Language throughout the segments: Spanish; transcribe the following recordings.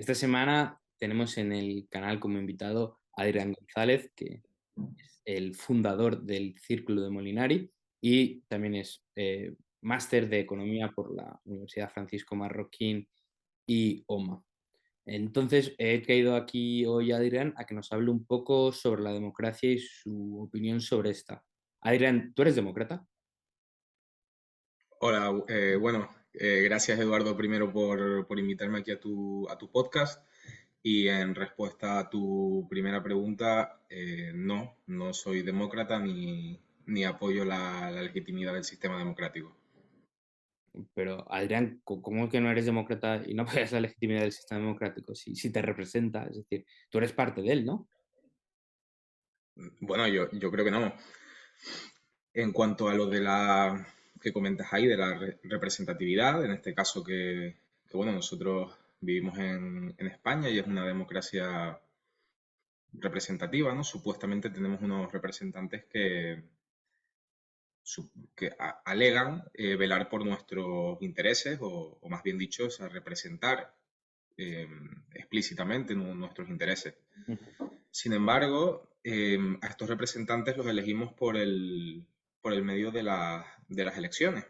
Esta semana tenemos en el canal como invitado a Adrián González, que es el fundador del Círculo de Molinari y también es máster de Economía por la Universidad Francisco Marroquín y OMA. Entonces, he traído aquí hoy a Adrián a que nos hable un poco sobre la democracia y su opinión sobre esta. Adrián, ¿tú eres demócrata? Hola, gracias Eduardo primero por invitarme aquí a tu podcast y en respuesta a tu primera pregunta, no soy demócrata ni apoyo la legitimidad del sistema democrático. Pero, Adrián, ¿cómo que no eres demócrata y no apoyas la legitimidad del sistema democrático? Si te representa, es decir, tú eres parte de él, ¿no? Bueno, yo creo que no. En cuanto a lo de la que comentas ahí, de la representatividad, en este caso bueno, nosotros vivimos en España y es una democracia representativa, ¿no? Supuestamente tenemos unos representantes que alegan velar por nuestros intereses o más bien dicho, o sea, representar eh, explícitamente nuestros intereses. Sin embargo, a estos representantes los elegimos por el medio de las elecciones.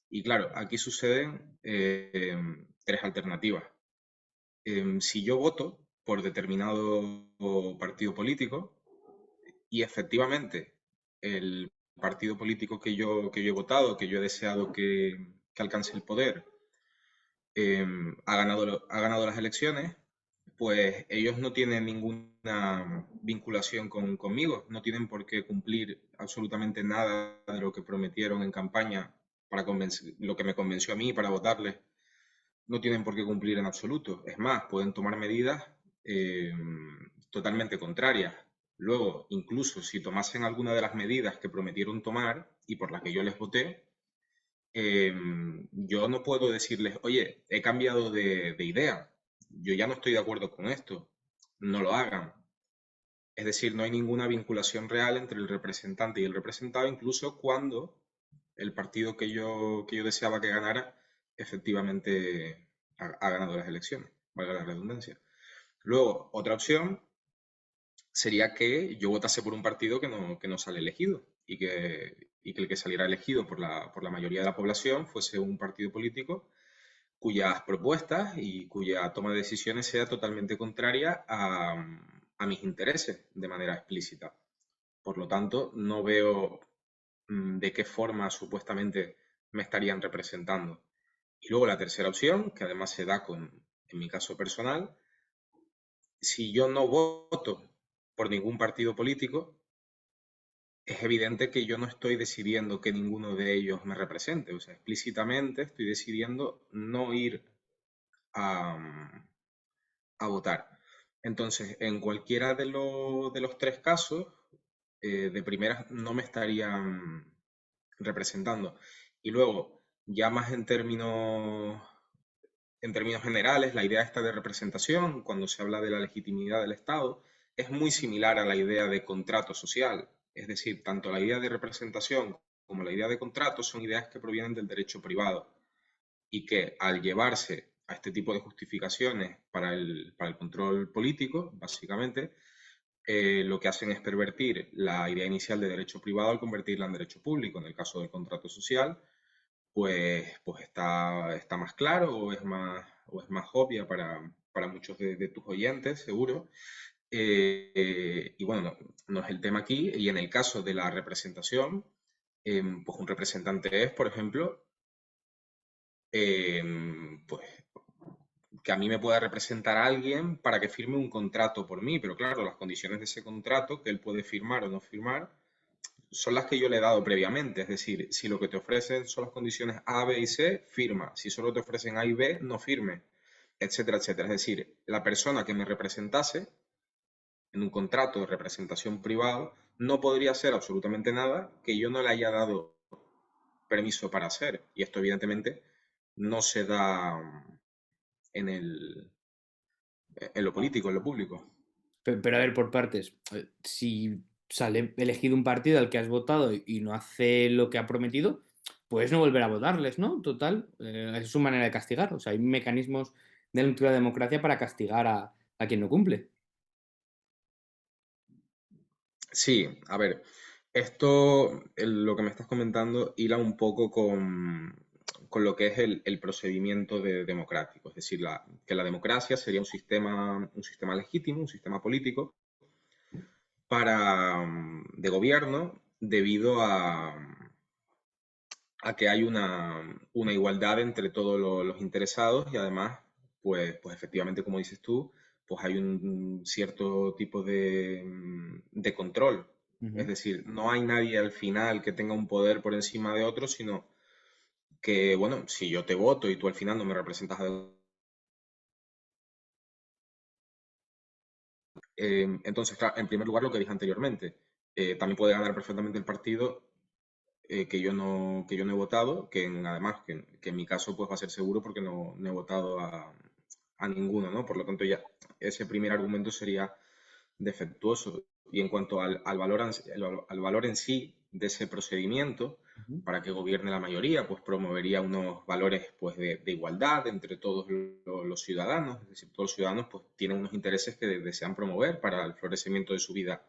Y claro, aquí suceden tres alternativas. Si yo voto por determinado partido político, y efectivamente, el partido político que yo he votado, que yo he deseado que alcance el poder, ha ganado las elecciones, pues ellos no tienen ninguna vinculación conmigo, no tienen por qué cumplir absolutamente nada de lo que prometieron en campaña para lo que me convenció a mí para votarles, no tienen por qué cumplir en absoluto. Es más, pueden tomar medidas eh, totalmente contrarias. Luego, incluso si tomasen alguna de las medidas que prometieron tomar y por las que yo les voté, eh, yo no puedo decirles, oye, he cambiado de idea, yo ya no estoy de acuerdo con esto, no lo hagan. Es decir, no hay ninguna vinculación real entre el representante y el representado, incluso cuando el partido que yo deseaba que ganara efectivamente ha ganado las elecciones, valga la redundancia. Luego, otra opción sería que yo votase por un partido que no sale elegido y que el que saliera elegido por la mayoría de la población fuese un partido político cuyas propuestas y cuya toma de decisiones sea totalmente contraria a mis intereses de manera explícita. Por lo tanto, no veo de qué forma supuestamente me estarían representando. Y luego la tercera opción, que además se da en mi caso personal, si yo no voto por ningún partido político, es evidente que yo no estoy decidiendo que ninguno de ellos me represente. O sea, explícitamente estoy decidiendo no ir a votar. Entonces, en cualquiera de los tres casos, de primeras no me estarían representando. Y luego, ya más en términos generales, la idea esta de representación, cuando se habla de la legitimidad del Estado, es muy similar a la idea de contrato social. Es decir, tanto la idea de representación como la idea de contrato son ideas que provienen del derecho privado y que al llevarse a este tipo de justificaciones para el control político, básicamente, lo que hacen es pervertir la idea inicial de derecho privado al convertirla en derecho público. En el caso del contrato social, pues está más claro o es más obvia para muchos de tus oyentes, seguro. Y bueno, no es el tema aquí. Y en el caso de la representación, pues un representante es, por ejemplo, pues que a mí me pueda representar a alguien para que firme un contrato por mí, pero claro, las condiciones de ese contrato que él puede firmar o no firmar son las que yo le he dado previamente. Es decir, si lo que te ofrecen son las condiciones A, B y C, firma. Si solo te ofrecen A y B, no firme, etcétera, etcétera. Es decir, la persona que me representase en un contrato de representación privado no podría hacer absolutamente nada que yo no le haya dado permiso para hacer. Y esto evidentemente no se da en lo político, en lo público. Pero, a ver, por partes. Si sale elegido un partido al que has votado y no hace lo que ha prometido, puedes no volver a votarles, ¿no? Total, es su manera de castigar. O sea, hay mecanismos dentro de la democracia para castigar a quien no cumple. Sí, a ver, esto, lo que me estás comentando, hila un poco con lo que es el procedimiento democrático. Es decir, que la democracia sería un sistema legítimo, un sistema político de gobierno debido a que hay una igualdad entre todos los interesados y además, pues efectivamente, como dices tú, pues hay un cierto tipo de control. Es Ujú. decir, no hay nadie al final que tenga un poder por encima de otro, sino que, bueno, si yo te voto y tú al final no me representas, entonces, claro, en primer lugar, lo que dije anteriormente, también puede ganar perfectamente el partido que yo no he votado, además que en mi caso pues va a ser seguro porque no he votado a ninguno, ¿no? Por lo tanto ya ese primer argumento sería defectuoso. Y en cuanto al valor en sí de ese procedimiento, Ujú. para que gobierne la mayoría, pues promovería unos valores pues de igualdad entre todos los ciudadanos, es decir, todos los ciudadanos pues tienen unos intereses que desean promover para el florecimiento de su vida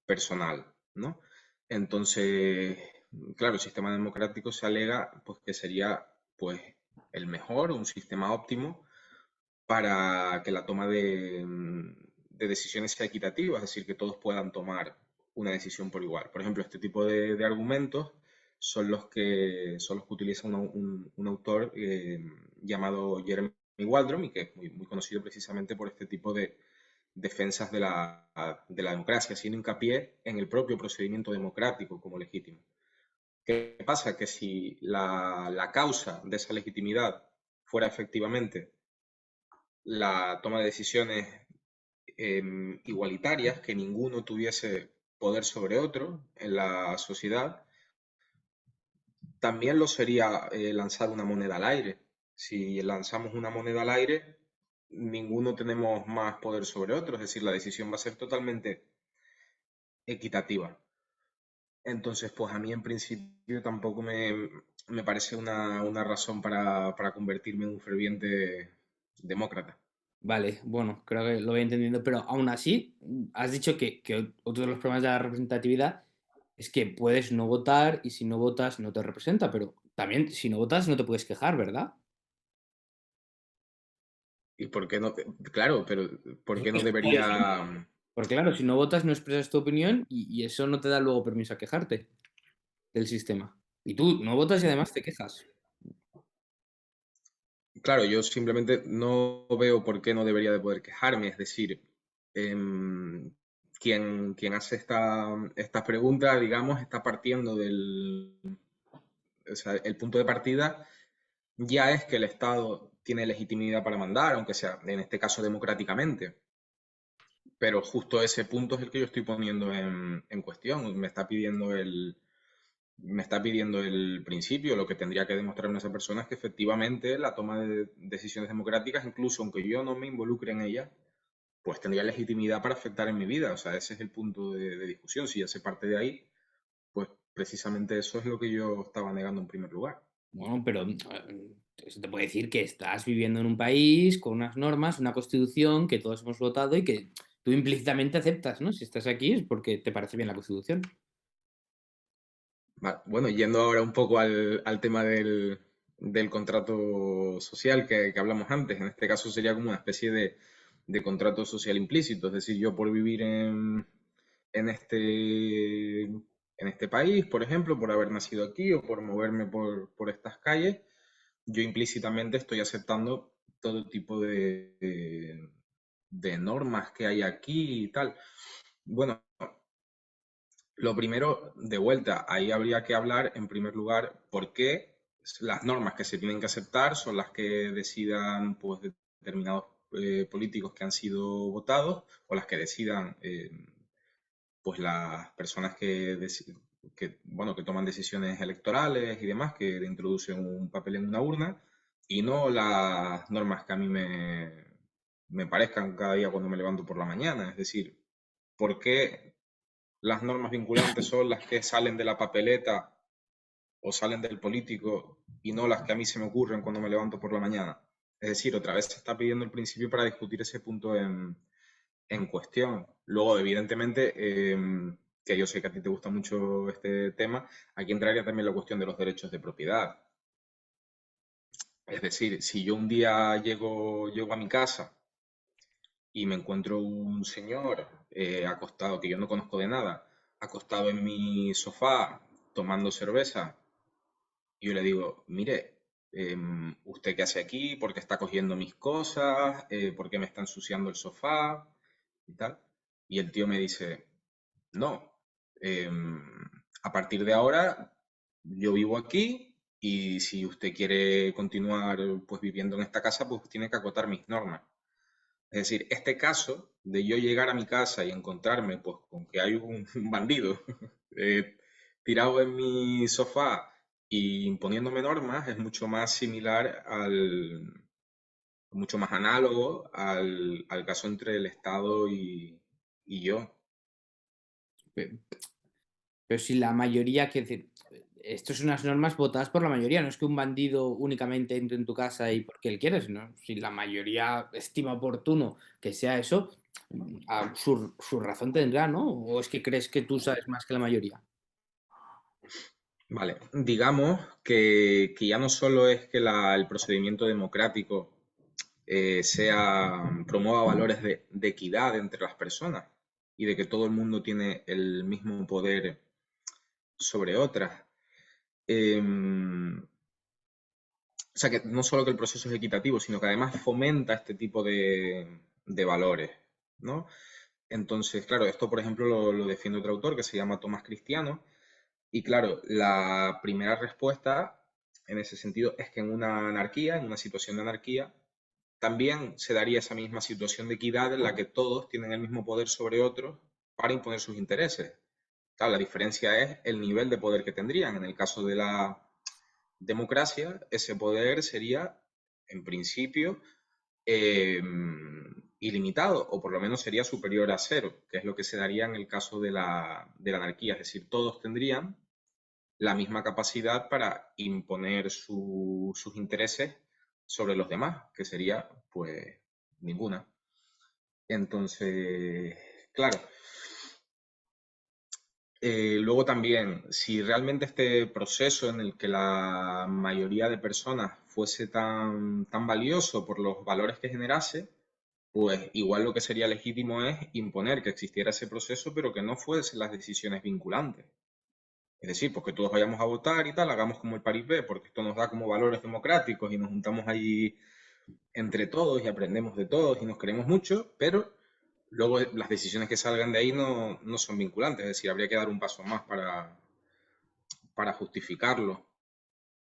personal, ¿no? Entonces, claro, el sistema democrático se alega pues, que sería pues, el mejor, un sistema óptimo para que la toma de decisiones sea equitativa, es decir, que todos puedan tomar una decisión por igual. Por ejemplo, este tipo de argumentos son los que utiliza un autor llamado Jeremy Waldron y que es muy conocido precisamente por este tipo de defensas de la democracia, haciendo hincapié en el propio procedimiento democrático como legítimo. ¿Qué pasa? Que si la causa de esa legitimidad fuera efectivamente la toma de decisiones igualitarias, que ninguno tuviese poder sobre otro en la sociedad, también lo sería lanzar una moneda al aire. Si lanzamos una moneda al aire, ninguno tenemos más poder sobre otro, es decir, la decisión va a ser totalmente equitativa. Entonces, pues a mí en principio tampoco me parece una razón para convertirme en un ferviente demócrata. Vale, bueno, creo que lo voy entendiendo, pero aún así, has dicho que otro de los problemas de la representatividad es que puedes no votar y si no votas no te representa, pero también si no votas no te puedes quejar, ¿verdad? ¿Y por qué no? Claro, pero ¿por qué no Por ejemplo. debería? Porque claro, si no votas no expresas tu opinión y eso no te da luego permiso a quejarte del sistema. Y tú no votas y además te quejas. Claro, yo simplemente no veo por qué no debería de poder quejarme. Es decir, em, quien hace esta pregunta, digamos, está partiendo o sea, el punto de partida ya es que el Estado tiene legitimidad para mandar, aunque sea en este caso democráticamente. Pero justo ese punto es el que yo estoy poniendo en cuestión. Me está pidiendo el principio, lo que tendría que demostrarme esa persona es que efectivamente la toma de decisiones democráticas, incluso aunque yo no me involucre en ella, pues tendría legitimidad para afectar en mi vida. O sea, ese es el punto de discusión. Si ya se parte de ahí, pues precisamente eso es lo que yo estaba negando en primer lugar. Bueno, pero se te puede decir que estás viviendo en un país con unas normas, una constitución que todos hemos votado y que tú implícitamente aceptas, ¿no? Si estás aquí es porque te parece bien la constitución. Bueno, yendo ahora un poco al tema del contrato social que hablamos antes, en este caso sería como una especie de contrato social implícito, es decir, yo por vivir en este país, por ejemplo, por haber nacido aquí o por moverme por estas calles, yo implícitamente estoy aceptando todo tipo de normas que hay aquí y tal. Bueno, lo primero, de vuelta, ahí habría que hablar, en primer lugar, por qué las normas que se tienen que aceptar son las que decidan pues, determinados políticos que han sido votados o las que decidan pues, las personas bueno, que toman decisiones electorales y demás, que introducen un papel en una urna, y no las normas que a mí me parezcan cada día cuando me levanto por la mañana. Es decir, ¿por qué las normas vinculantes son las que salen de la papeleta o salen del político y no las que a mí se me ocurren cuando me levanto por la mañana? Es decir, otra vez se está pidiendo el principio para discutir ese punto en cuestión. Luego, evidentemente, que yo sé que a ti te gusta mucho este tema, aquí entraría también la cuestión de los derechos de propiedad. Es decir, si yo un día llego a mi casa y me encuentro un señor acostado, que yo no conozco de nada, acostado en mi sofá tomando cerveza, y yo le digo, mire, ¿usted qué hace aquí? ¿Por qué está cogiendo mis cosas? ¿Por qué me está ensuciando el sofá? Y tal. Y el tío me dice, no, em, a partir de ahora yo vivo aquí y si usted quiere continuar pues viviendo en esta casa, pues tiene que acotar mis normas. Es decir, este caso de yo llegar a mi casa y encontrarme pues con que hay un bandido eh, tirado en mi sofá y imponiéndome normas es mucho más similar mucho más análogo al caso entre el Estado y yo. Pe- Pero si la mayoría, quiere decir, esto son unas normas votadas por la mayoría, no es que un bandido únicamente entre en tu casa y porque él quiere, sino si la mayoría estima oportuno que sea eso, su razón tendrá, ¿no? ¿O es que crees que tú sabes más que la mayoría? Vale, digamos que ya no solo es que el procedimiento democrático promueva valores de equidad entre las personas y de que todo el mundo tiene el mismo poder sobre otras. O sea, que no solo que el proceso es equitativo, sino que además fomenta este tipo de valores, ¿no? Entonces, claro, esto por ejemplo lo defiende otro autor que se llama Tomás Cristiano. Y claro, la primera respuesta en ese sentido es que en una anarquía, en una situación de anarquía, también se daría esa misma situación de equidad en la que todos tienen el mismo poder sobre otros para imponer sus intereses. Claro, la diferencia es el nivel de poder que tendrían. En el caso de la democracia, ese poder sería, en principio, eh, ilimitado, o por lo menos sería superior a cero, que es lo que se daría en el caso de la anarquía. Es decir, todos tendrían la misma capacidad para imponer sus intereses sobre los demás, que sería, pues, ninguna. Entonces, claro, luego también, si realmente este proceso en el que la mayoría de personas fuese tan valioso por los valores que generase, pues igual lo que sería legítimo es imponer que existiera ese proceso, pero que no fuesen las decisiones vinculantes. Es decir, pues que todos vayamos a votar y tal, hagamos como el Paripé, porque esto nos da como valores democráticos y nos juntamos ahí entre todos y aprendemos de todos y nos queremos mucho, pero luego las decisiones que salgan de ahí no son vinculantes, es decir, habría que dar un paso más para justificarlo.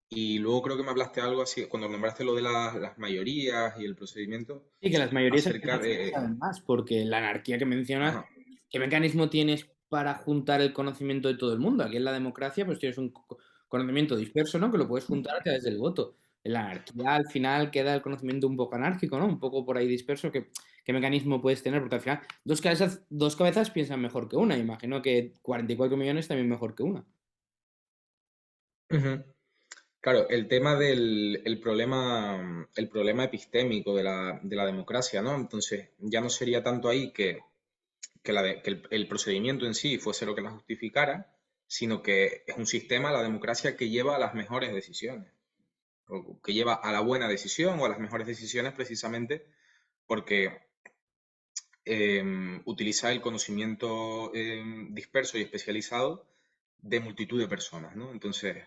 Y luego creo que me hablaste algo así, cuando nombraste lo de las mayorías y el procedimiento, Sí, que las mayorías al acerca final siempre de... saben más, porque la anarquía que mencionas, Ajá. ¿qué mecanismo tienes para juntar el conocimiento de todo el mundo? Aquí en la democracia, pues tienes un conocimiento disperso, ¿no? Que lo puedes juntar a través del voto. En la anarquía, al final, queda el conocimiento un poco anárquico, ¿no? Un poco por ahí disperso. ¿Qué mecanismo puedes tener? Porque al final, dos cabezas piensan mejor que una. Imagino que 44 millones también mejor que una. Ujú. Claro, el tema del el problema epistémico de la democracia, ¿no? Entonces, ya no sería tanto ahí que el procedimiento en sí fuese lo que la justificara, sino que es un sistema, la democracia, que lleva a las mejores decisiones, o que lleva a la buena decisión o a las mejores decisiones precisamente porque utiliza el conocimiento disperso y especializado de multitud de personas, ¿no? Entonces,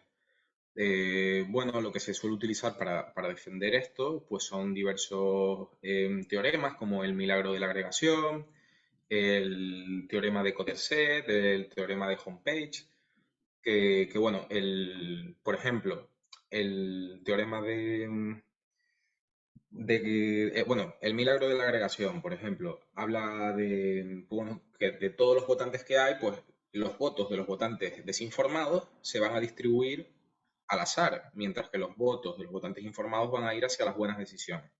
bueno, lo que se suele utilizar para defender esto, pues son diversos teoremas, como el milagro de la agregación, el teorema de Condorcet, el teorema de Homepage, que bueno, por ejemplo, el teorema bueno, el milagro de la agregación, por ejemplo, habla bueno, que de todos los votantes que hay, pues los votos de los votantes desinformados se van a distribuir al azar, mientras que los votos de los votantes informados van a ir hacia las buenas decisiones.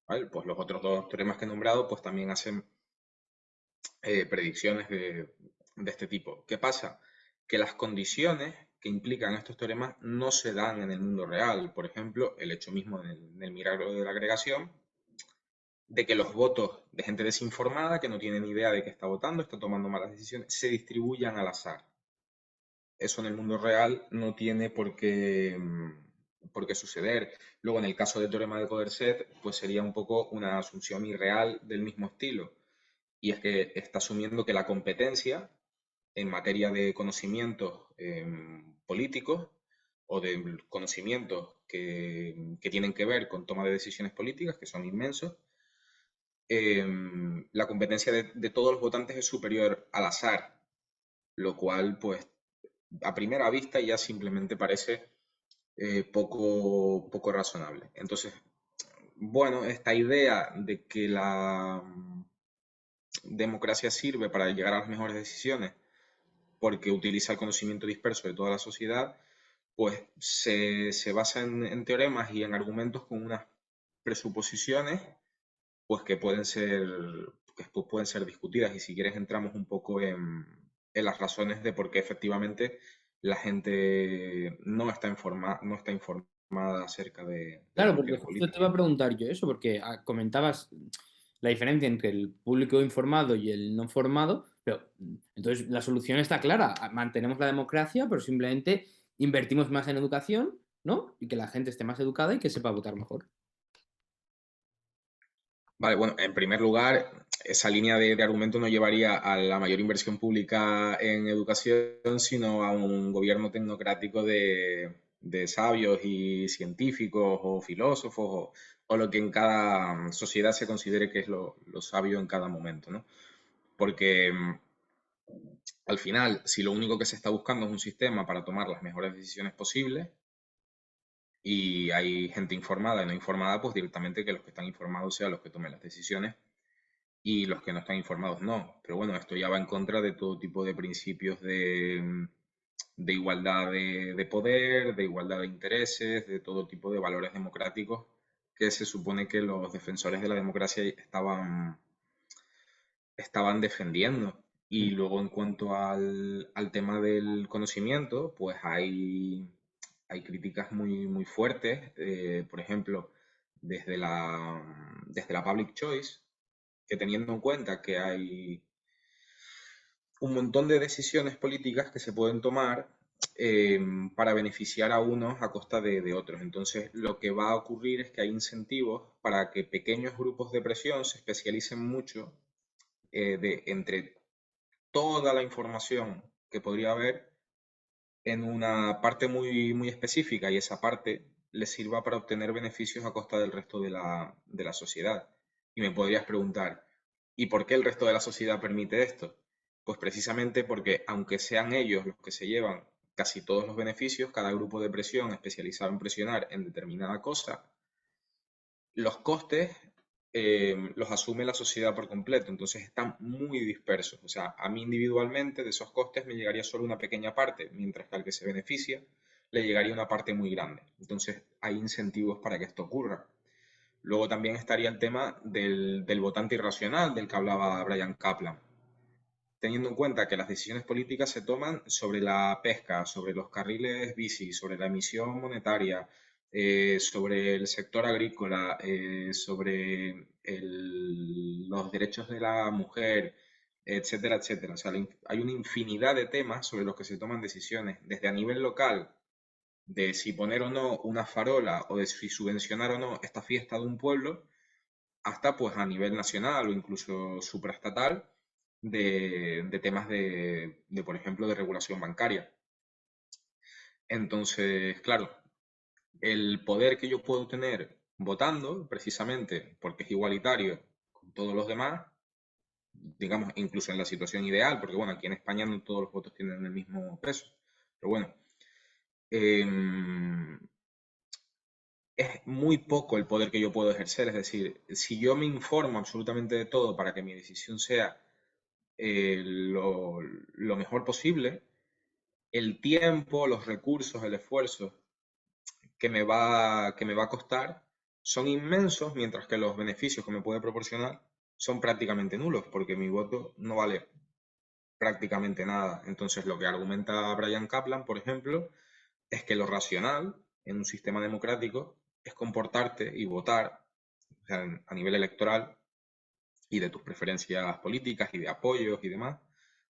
¿Vale? Pues los otros dos teoremas que he nombrado, pues también hacen predicciones de este tipo. ¿Qué pasa? Que las condiciones que implican estos teoremas no se dan en el mundo real. Por ejemplo, el hecho mismo del milagro de la agregación, de que los votos de gente desinformada, que no tiene ni idea de qué está votando, está tomando malas decisiones, se distribuyan al azar. Eso en el mundo real no tiene por qué suceder. Luego, en el caso del teorema de Coderset, pues sería un poco una asunción irreal del mismo estilo. Y es que está asumiendo que la competencia en materia de conocimientos políticos o de conocimientos que tienen que ver con toma de decisiones políticas, que son inmensos, la competencia de todos los votantes es superior al azar, lo cual, pues, a primera vista ya simplemente parece poco razonable. Entonces, bueno, esta idea de que la democracia sirve para llegar a las mejores decisiones porque utiliza el conocimiento disperso de toda la sociedad, pues se basa en teoremas y en argumentos con unas presuposiciones pues que pueden ser discutidas. Y si quieres entramos un poco en las razones de por qué efectivamente la gente no está informada acerca de Claro, las porque cuestiones justo te políticas. iba a preguntar yo eso, porque comentabas la diferencia entre el público informado y el no formado, pero entonces la solución está clara, mantenemos la democracia, pero simplemente invertimos más en educación, ¿no? Y que la gente esté más educada y que sepa votar mejor. Vale, bueno, en primer lugar, esa línea de argumento no llevaría a la mayor inversión pública en educación, sino a un gobierno tecnocrático de sabios y científicos o filósofos o lo que en cada sociedad se considere que es lo sabio en cada momento, ¿no? Porque al final, si lo único que se está buscando es un sistema para tomar las mejores decisiones posibles, y hay gente informada y no informada, pues directamente que los que están informados sean los que tomen las decisiones y los que no están informados no. Pero bueno, esto ya va en contra de todo tipo de principios de igualdad de poder, de igualdad de intereses, de todo tipo de valores democráticos que se supone que los defensores de la democracia estaban defendiendo. Y luego en cuanto al tema del conocimiento, pues hay críticas muy fuertes, por ejemplo, desde la public choice, que teniendo en cuenta que hay un montón de decisiones políticas que se pueden tomar eh, para beneficiar a unos a costa de otros. Entonces, lo que va a ocurrir es que hay incentivos para que pequeños grupos de presión se especialicen mucho entre toda la información que podría haber en una parte muy específica y esa parte les sirva para obtener beneficios a costa del resto de la sociedad. Y me podrías preguntar, ¿y por qué el resto de la sociedad permite esto? Pues precisamente porque aunque sean ellos los que se llevan casi todos los beneficios, cada grupo de presión especializado en presionar en determinada cosa, los costes los asume la sociedad por completo, entonces están muy dispersos. O sea, a mí individualmente de esos costes me llegaría solo una pequeña parte, mientras que al que se beneficia le llegaría una parte muy grande. Entonces hay incentivos para que esto ocurra. Luego también estaría el tema del votante irracional del que hablaba Brian Kaplan, teniendo en cuenta que las decisiones políticas se toman sobre la pesca, sobre los carriles bici, sobre la emisión monetaria, sobre el sector agrícola, sobre los derechos de la mujer, etcétera, etcétera. O sea, hay una infinidad de temas sobre los que se toman decisiones, desde a nivel local, de si poner o no una farola o de si subvencionar o no esta fiesta de un pueblo, hasta pues a nivel nacional o incluso supraestatal de temas por ejemplo, de regulación bancaria. Entonces, claro, el poder que yo puedo tener votando, precisamente porque es igualitario con todos los demás, digamos, incluso en la situación ideal, porque bueno, aquí en España no todos los votos tienen el mismo peso, pero bueno, eh, es muy poco el poder que yo puedo ejercer, es decir, si yo me informo absolutamente de todo para que mi decisión sea lo mejor posible, el tiempo, los recursos, el esfuerzo que me va a costar son inmensos, mientras que los beneficios que me puede proporcionar son prácticamente nulos, porque mi voto no vale prácticamente nada. Entonces, lo que argumenta Brian Kaplan, por ejemplo, es que lo racional en un sistema democrático es comportarte y votar, o sea, a nivel electoral y de tus preferencias políticas y de apoyos y demás,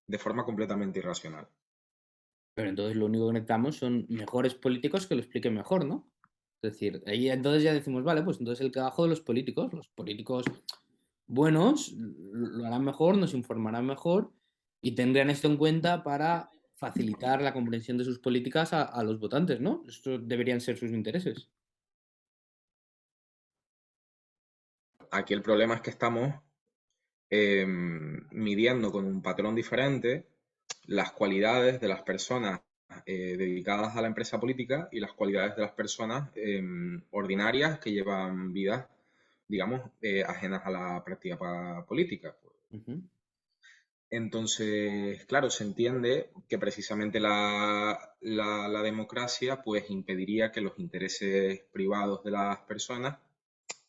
de forma completamente irracional. Pero entonces lo único que necesitamos son mejores políticos que lo expliquen mejor, ¿no? Es decir, ahí entonces ya decimos, vale, pues entonces el trabajo de los políticos buenos lo harán mejor, nos informarán mejor y tendrán esto en cuenta para facilitar la comprensión de sus políticas a los votantes, ¿no? Estos deberían ser sus intereses. Aquí el problema es que estamos midiendo con un patrón diferente las cualidades de las personas dedicadas a la empresa política y las cualidades de las personas ordinarias que llevan vidas, digamos, ajenas a la práctica política. Ujú. Entonces, claro, se entiende que precisamente la democracia pues impediría que los intereses privados de las personas,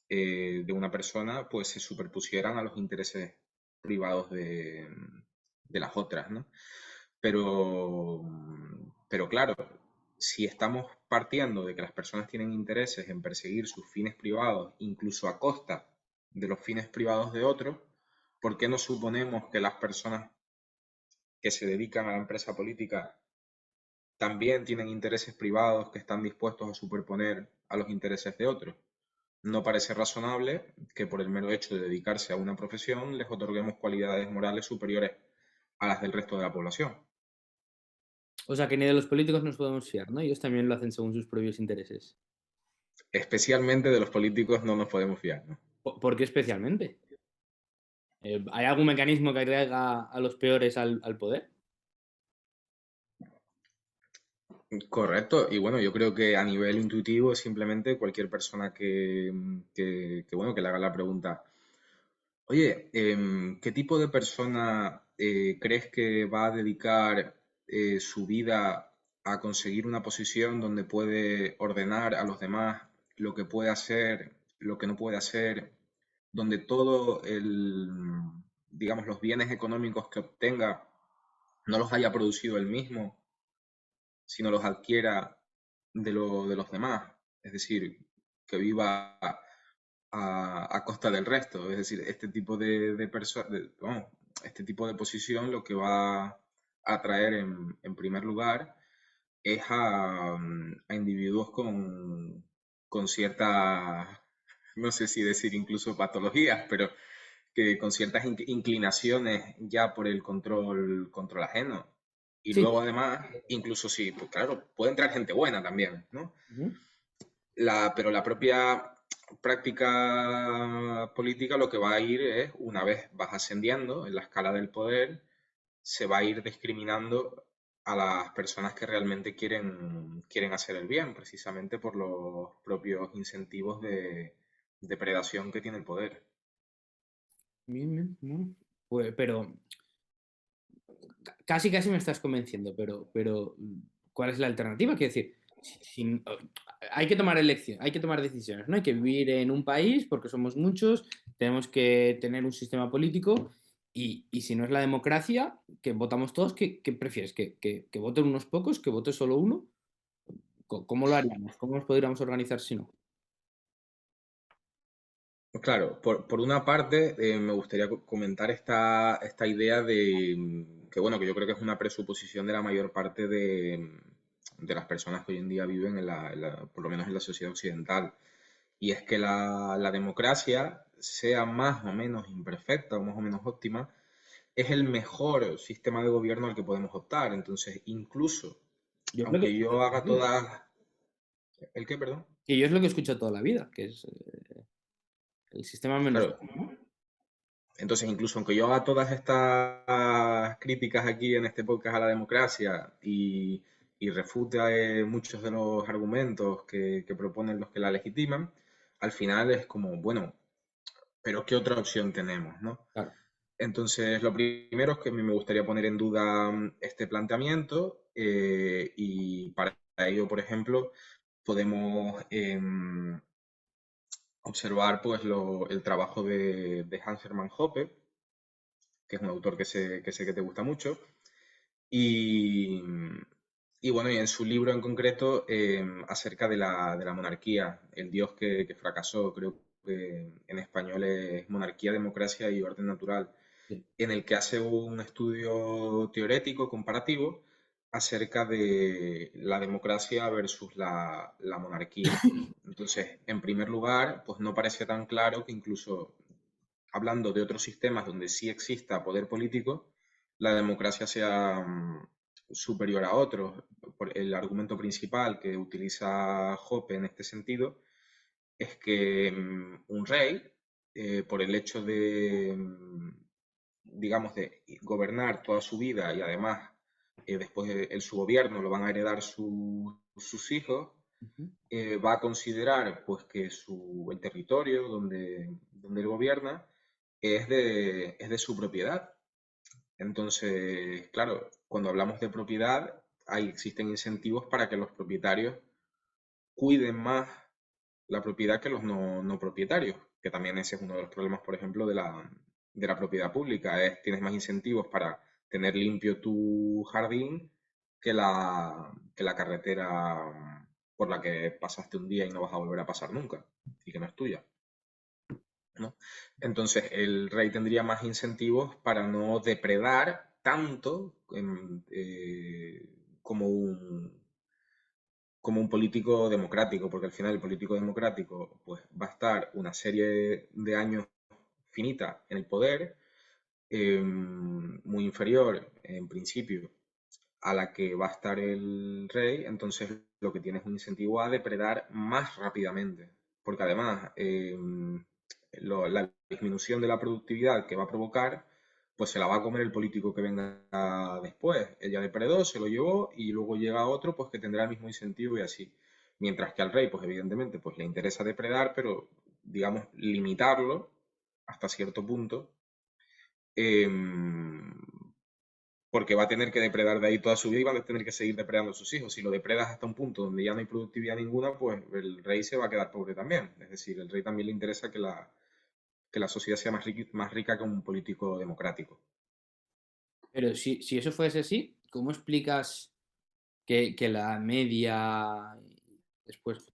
de una persona, pues se superpusieran a los intereses privados de las otras, ¿no? Pero, pero claro, si estamos partiendo de que las personas tienen intereses en perseguir sus fines privados, incluso a costa de los fines privados de otros, ¿por qué no suponemos que las personas que se dedican a la empresa política también tienen intereses privados que están dispuestos a superponer a los intereses de otros? No parece razonable que por el mero hecho de dedicarse a una profesión les otorguemos cualidades morales superiores a las del resto de la población. O sea que ni de los políticos nos podemos fiar, ¿no? Ellos también lo hacen según sus propios intereses. Especialmente de los políticos no nos podemos fiar, ¿no? ¿Por qué especialmente? ¿Hay algún mecanismo que atraiga a los peores al poder? Correcto, y bueno, yo creo que a nivel intuitivo simplemente cualquier persona bueno, que le haga la pregunta, oye, ¿qué tipo de persona crees que va a dedicar su vida a conseguir una posición donde puede ordenar a los demás lo que puede hacer, lo que no puede hacer, donde digamos, los bienes económicos que obtenga no los haya producido él mismo, sino los adquiera de los demás? Es decir, que viva a costa del resto. Es decir, este tipo este tipo de posición lo que va a atraer en primer lugar es a individuos con ciertas, no sé si decir incluso patologías, pero que con ciertas inclinaciones ya por el control ajeno. Y Sí. luego además, incluso sí, pues claro, puede entrar gente buena también, ¿no? Ujú. Pero la propia práctica política lo que va a ir es, una vez vas ascendiendo en la escala del poder, se va a ir discriminando a las personas que realmente quieren hacer el bien, precisamente por los propios incentivos de predación que tiene el poder. Bien, bien, bueno. Pues, pero casi me estás convenciendo, pero ¿cuál es la alternativa? Quiero decir, hay que tomar elecciones, hay que tomar decisiones, ¿no? Hay que vivir en un país porque somos muchos, tenemos que tener un sistema político y si no es la democracia, que votamos todos, ¿qué prefieres? ¿Que voten unos pocos? ¿Que vote solo uno? ¿Cómo lo haríamos? ¿Cómo nos podríamos organizar si no? Pues claro, por una parte me gustaría comentar esta idea que bueno, que yo creo que es una presuposición de la mayor parte de las personas que hoy en día viven por lo menos en la sociedad occidental, y es que la democracia, sea más o menos imperfecta o más o menos óptima, es el mejor sistema de gobierno al que podemos optar. Entonces, incluso, Yo es lo que aunque escucho yo toda la haga vida. todas... ¿El qué, perdón? Que yo es lo que escucho toda la vida, que es el sistema menos Claro, malo, ¿no? entonces, incluso aunque yo haga todas estas críticas aquí en este podcast a la democracia y refute muchos de los argumentos que proponen los que la legitiman, al final es como, bueno, pero ¿qué otra opción tenemos, no? Claro. Entonces, lo primero es que a mí me gustaría poner en duda este planteamiento y para ello, por ejemplo, podemos observar pues el trabajo de Hans Hermann Hoppe, que es un autor que sé que te gusta mucho. Y, y bueno, y en su libro en concreto, acerca de la monarquía, el dios que fracasó, creo que en español es Monarquía, Democracia y Orden Natural, Sí. en el que hace un estudio teorético comparativo acerca de la democracia versus la monarquía. Entonces, en primer lugar, pues no parece tan claro que incluso hablando de otros sistemas donde sí exista poder político, la democracia sea superior a otros. El argumento principal que utiliza Hoppe en este sentido es que un rey, por el hecho de, digamos, de gobernar toda su vida y además después su gobierno lo van a heredar sus hijos, Ujú. va a considerar pues que el territorio donde él gobierna es de su propiedad. Entonces, claro, cuando hablamos de propiedad, ahí existen incentivos para que los propietarios cuiden más la propiedad que los no propietarios, que también ese es uno de los problemas, por ejemplo, de la propiedad pública. Tienes más incentivos para tener limpio tu jardín que la carretera por la que pasaste un día y no vas a volver a pasar nunca y que no es tuya, ¿no? Entonces, el rey tendría más incentivos para no depredar tanto como como un político democrático, porque al final el político democrático pues, va a estar una serie de años finita en el poder, muy inferior en principio a la que va a estar el rey, entonces lo que tiene es un incentivo a depredar más rápidamente, porque además la disminución de la productividad que va a provocar, pues se la va a comer el político que venga después. Ella depredó, se lo llevó y luego llega otro pues que tendrá el mismo incentivo y así. Mientras que al rey, pues evidentemente, pues le interesa depredar, pero digamos limitarlo hasta cierto punto, em, porque va a tener que depredar de ahí toda su vida y van a tener que seguir depredando a sus hijos. Si lo depredas hasta un punto donde ya no hay productividad ninguna, pues el rey se va a quedar pobre también. Es decir, el rey también le interesa que la sociedad sea más rica que un político democrático. Pero si eso fuese así, ¿cómo explicas que la media, después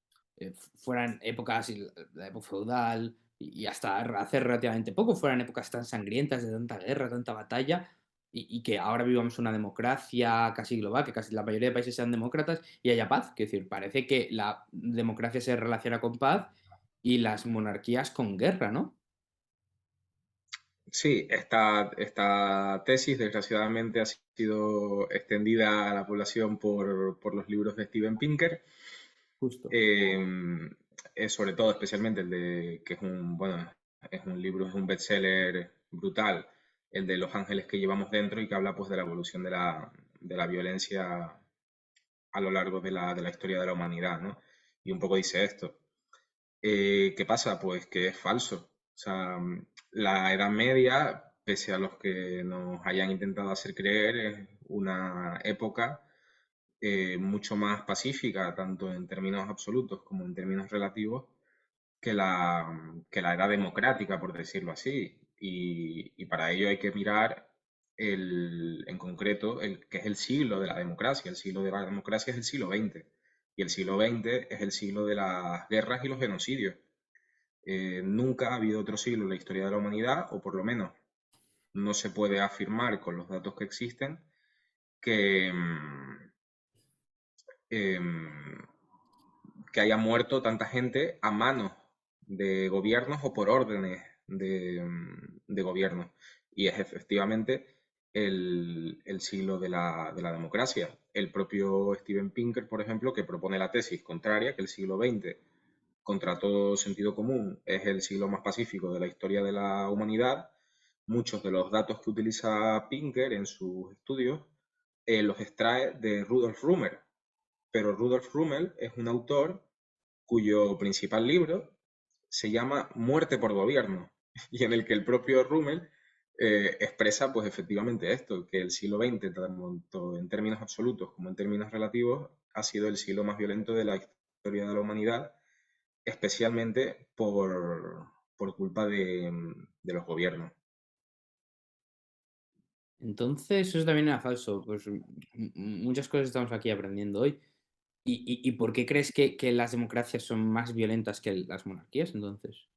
fueran épocas, y la época feudal, y hasta hace relativamente poco fueran épocas tan sangrientas, de tanta guerra, tanta batalla, y que ahora vivamos una democracia casi global, que casi la mayoría de países sean demócratas y haya paz? Es decir, parece que la democracia se relaciona con paz y las monarquías con guerra, ¿no? Sí, esta tesis desgraciadamente ha sido extendida a la población por los libros de Steven Pinker. Justo. Eh, Sobre todo, especialmente el de, que es un, bueno, es un libro, es un bestseller brutal, el de Los ángeles que llevamos dentro y que habla pues de la evolución de la violencia a lo largo de la historia de la humanidad, ¿no? Y un poco dice esto. ¿Qué pasa? Pues que es falso. O sea, la Edad Media, pese a los que nos hayan intentado hacer creer, es una época mucho más pacífica, tanto en términos absolutos como en términos relativos, que la edad democrática, por decirlo así. Y para ello hay que mirar en concreto que es el siglo de la democracia. El siglo de la democracia es el siglo XX. Y el siglo XX es el siglo de las guerras y los genocidios. Nunca ha habido otro siglo en la historia de la humanidad, o por lo menos no se puede afirmar con los datos que existen, que, em, que haya muerto tanta gente a manos de gobiernos o por órdenes de gobiernos. Y es efectivamente el siglo de la democracia. El propio Steven Pinker, por ejemplo, que propone la tesis contraria, que el siglo XX, contra todo sentido común, es el siglo más pacífico de la historia de la humanidad. Muchos de los datos que utiliza Pinker en sus estudios los extrae de Rudolf Rummer, pero Rudolf Rummel es un autor cuyo principal libro se llama Muerte por Gobierno, y en el que el propio Rummel expresa pues efectivamente esto, que el siglo XX, tanto en términos absolutos como en términos relativos, ha sido el siglo más violento de la historia de la humanidad, especialmente por culpa de los gobiernos. Entonces, eso también era falso. Pues muchas cosas estamos aquí aprendiendo hoy. ¿Y por qué crees que las democracias son más violentas que las monarquías, entonces?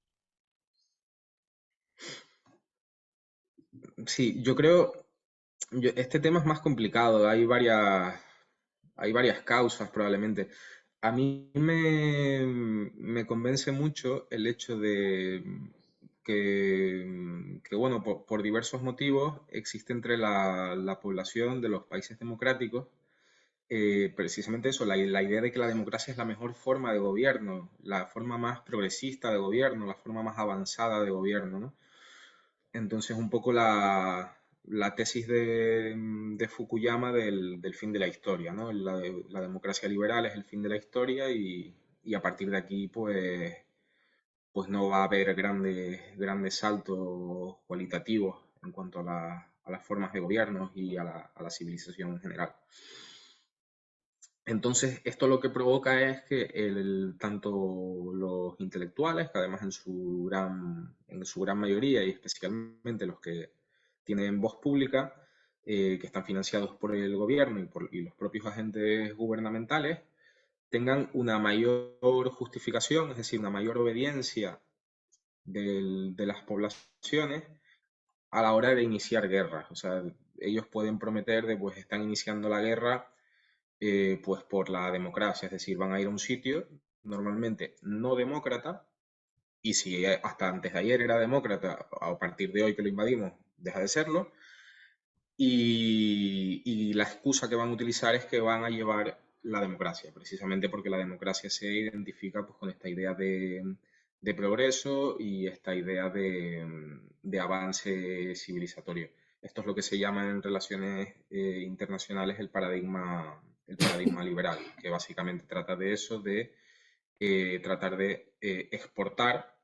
Sí, yo creo, este tema es más complicado, hay varias causas probablemente. A mí me convence mucho el hecho de que, bueno, por diversos motivos existe entre la población de los países democráticos precisamente eso, la idea de que la democracia es la mejor forma de gobierno, la forma más progresista de gobierno, la forma más avanzada de gobierno, ¿no? Entonces, un poco la tesis de Fukuyama del fin de la historia, ¿no? La democracia liberal es el fin de la historia y a partir de aquí, pues no va a haber grandes saltos cualitativos en cuanto a las formas de gobierno y a la civilización en general. Entonces, esto lo que provoca es que tanto los intelectuales, que además en su gran mayoría y especialmente los que tienen voz pública, que están financiados por el gobierno y los propios agentes gubernamentales, tengan una mayor justificación, es decir, una mayor obediencia de las poblaciones a la hora de iniciar guerras. O sea, ellos pueden prometer de pues están iniciando la guerra pues por la democracia, es decir, van a ir a un sitio normalmente no demócrata y si hasta antes de ayer era demócrata, a partir de hoy que lo invadimos deja de serlo y la excusa que van a utilizar es que van a llevar la democracia, precisamente porque la democracia se identifica pues, con esta idea de progreso y esta idea de avance civilizatorio. Esto es lo que se llama en relaciones internacionales el paradigma liberal, que básicamente trata de eso, de tratar de exportar,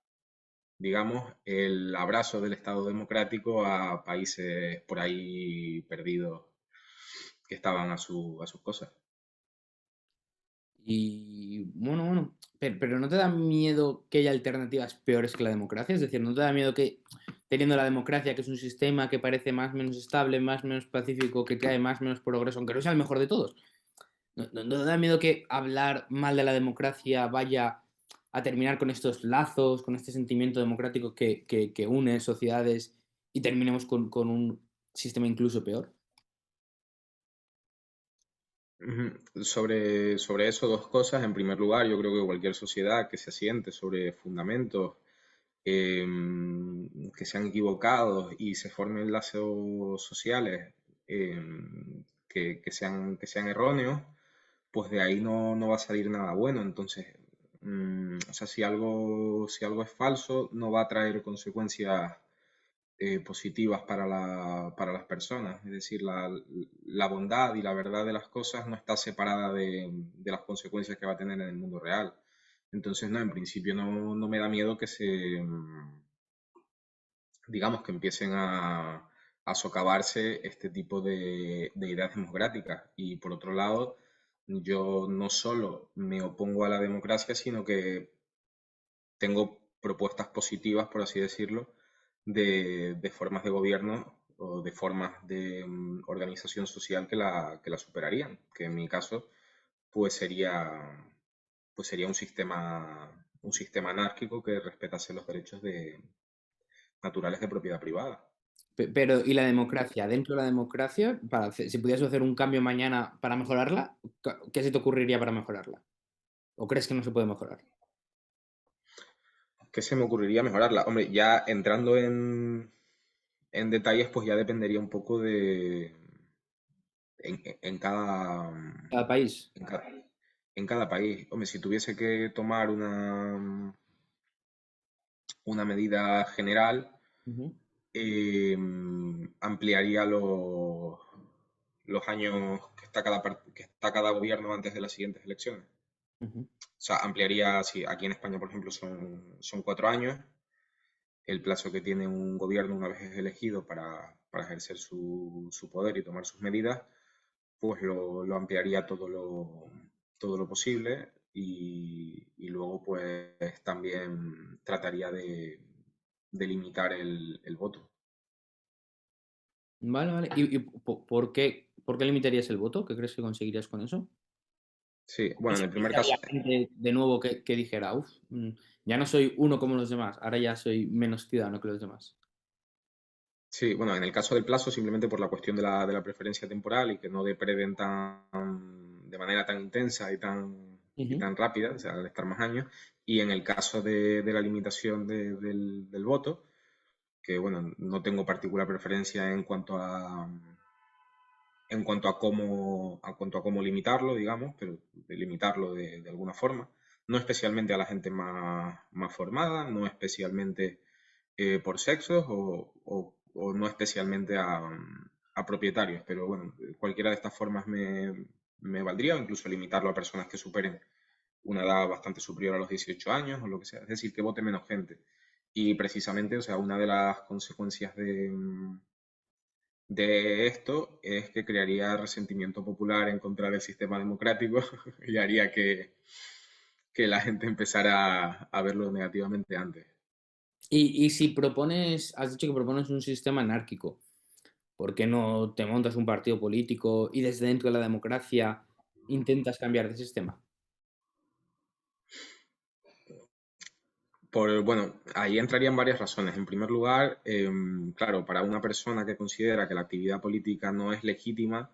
digamos, el abrazo del Estado democrático a países por ahí perdidos que estaban a sus cosas. Y bueno, pero ¿no te da miedo que haya alternativas peores que la democracia? Es decir, ¿no te da miedo que teniendo la democracia, que es un sistema que parece más o menos estable, más o menos pacífico, que trae más o menos progreso, aunque no sea el mejor de todos, ¿no te da miedo que hablar mal de la democracia vaya a terminar con estos lazos, con este sentimiento democrático que une sociedades y terminemos con un sistema incluso peor? Sobre eso, dos cosas. En primer lugar, yo creo que cualquier sociedad que se asiente sobre fundamentos que sean equivocados y se formen lazos sociales que sean erróneos, pues de ahí no va a salir nada bueno. Entonces, o sea, si algo es falso, no va a traer consecuencias positivas para las personas. Es decir, la bondad y la verdad de las cosas no está separada de las consecuencias que va a tener en el mundo real. Entonces, no, en principio no me da miedo que digamos, que empiecen a socavarse este tipo de ideas democráticas. Y por otro lado, yo no solo me opongo a la democracia, sino que tengo propuestas positivas, por así decirlo, de formas de gobierno o de formas de organización social que la superarían, que en mi caso pues sería un sistema anárquico que respetase los derechos naturales de propiedad privada. Pero, ¿y la democracia? Dentro de la democracia, si pudieras hacer un cambio mañana para mejorarla, ¿qué se te ocurriría para mejorarla? ¿O crees que no se puede mejorar? ¿Qué se me ocurriría mejorarla? Hombre, ya entrando en detalles, pues ya dependería un poco en cada, Cada país. en cada, en cada país. Hombre, si tuviese que tomar una medida general, Ujú, ampliaría los años que está cada gobierno antes de las siguientes elecciones. ujú. O sea, ampliaría, si aquí en España, por ejemplo, son 4 años, el plazo que tiene un gobierno una vez es elegido para ejercer su poder y tomar sus medidas, pues lo ampliaría todo lo posible y luego pues también trataría de limitar el voto. Vale, vale. ¿Y por qué limitarías el voto? ¿Qué crees que conseguirías con eso? Sí, ¿Y bueno, en si el primer habría caso, gente de nuevo que dijera, uff, ya no soy uno como los demás, ahora ya soy menos ciudadano que los demás? sí, bueno, en el caso del plazo, simplemente por la cuestión de la preferencia temporal y que no depreden de manera tan intensa y Ujú. tan rápida, o sea, al estar más años. Y en el caso de la limitación del voto, que bueno, no tengo particular preferencia en cuanto a cómo limitarlo, digamos, pero de limitarlo de alguna forma. No especialmente a la gente más formada, no especialmente por sexos o no especialmente a propietarios, pero bueno, cualquiera de estas formas me valdría, o incluso limitarlo a personas que superen una edad bastante superior a los 18 años o lo que sea, es decir, que vote menos gente. Y precisamente, o sea, una de las consecuencias de esto es que crearía resentimiento popular en contra del sistema democrático y haría que la gente empezara a verlo negativamente antes. Y si propones, has dicho que propones un sistema anárquico, ¿por qué no te montas un partido político y desde dentro de la democracia intentas cambiar de sistema? Bueno, ahí entrarían varias razones. En primer lugar, claro, para una persona que considera que la actividad política no es legítima,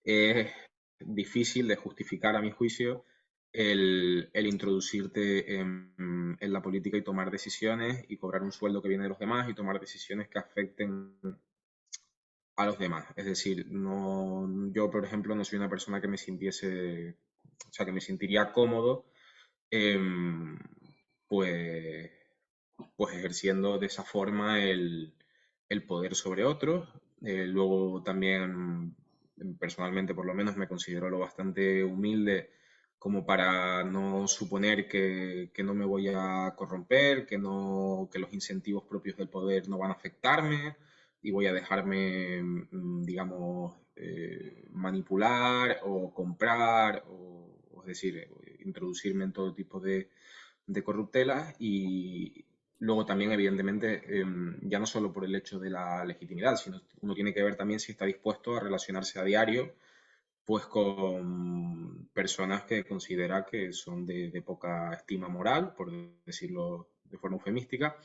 es difícil de justificar, a mi juicio, el introducirte en la política y tomar decisiones y cobrar un sueldo que viene de los demás y tomar decisiones que afecten a los demás. Es decir, no, yo, por ejemplo, no soy una persona que me sintiese, o sea, que me sentiría cómodo, em, pues, pues ejerciendo de esa forma el poder sobre otros. Luego también, personalmente por lo menos, me considero lo bastante humilde como para no suponer que no me voy a corromper, que los incentivos propios del poder no van a afectarme y voy a dejarme, digamos, manipular o comprar, o es decir, introducirme en todo tipo de corruptelas y luego también, evidentemente, ya no solo por el hecho de la legitimidad, sino uno tiene que ver también si está dispuesto a relacionarse a diario pues con personas que considera que son de poca estima moral, por decirlo de forma eufemística,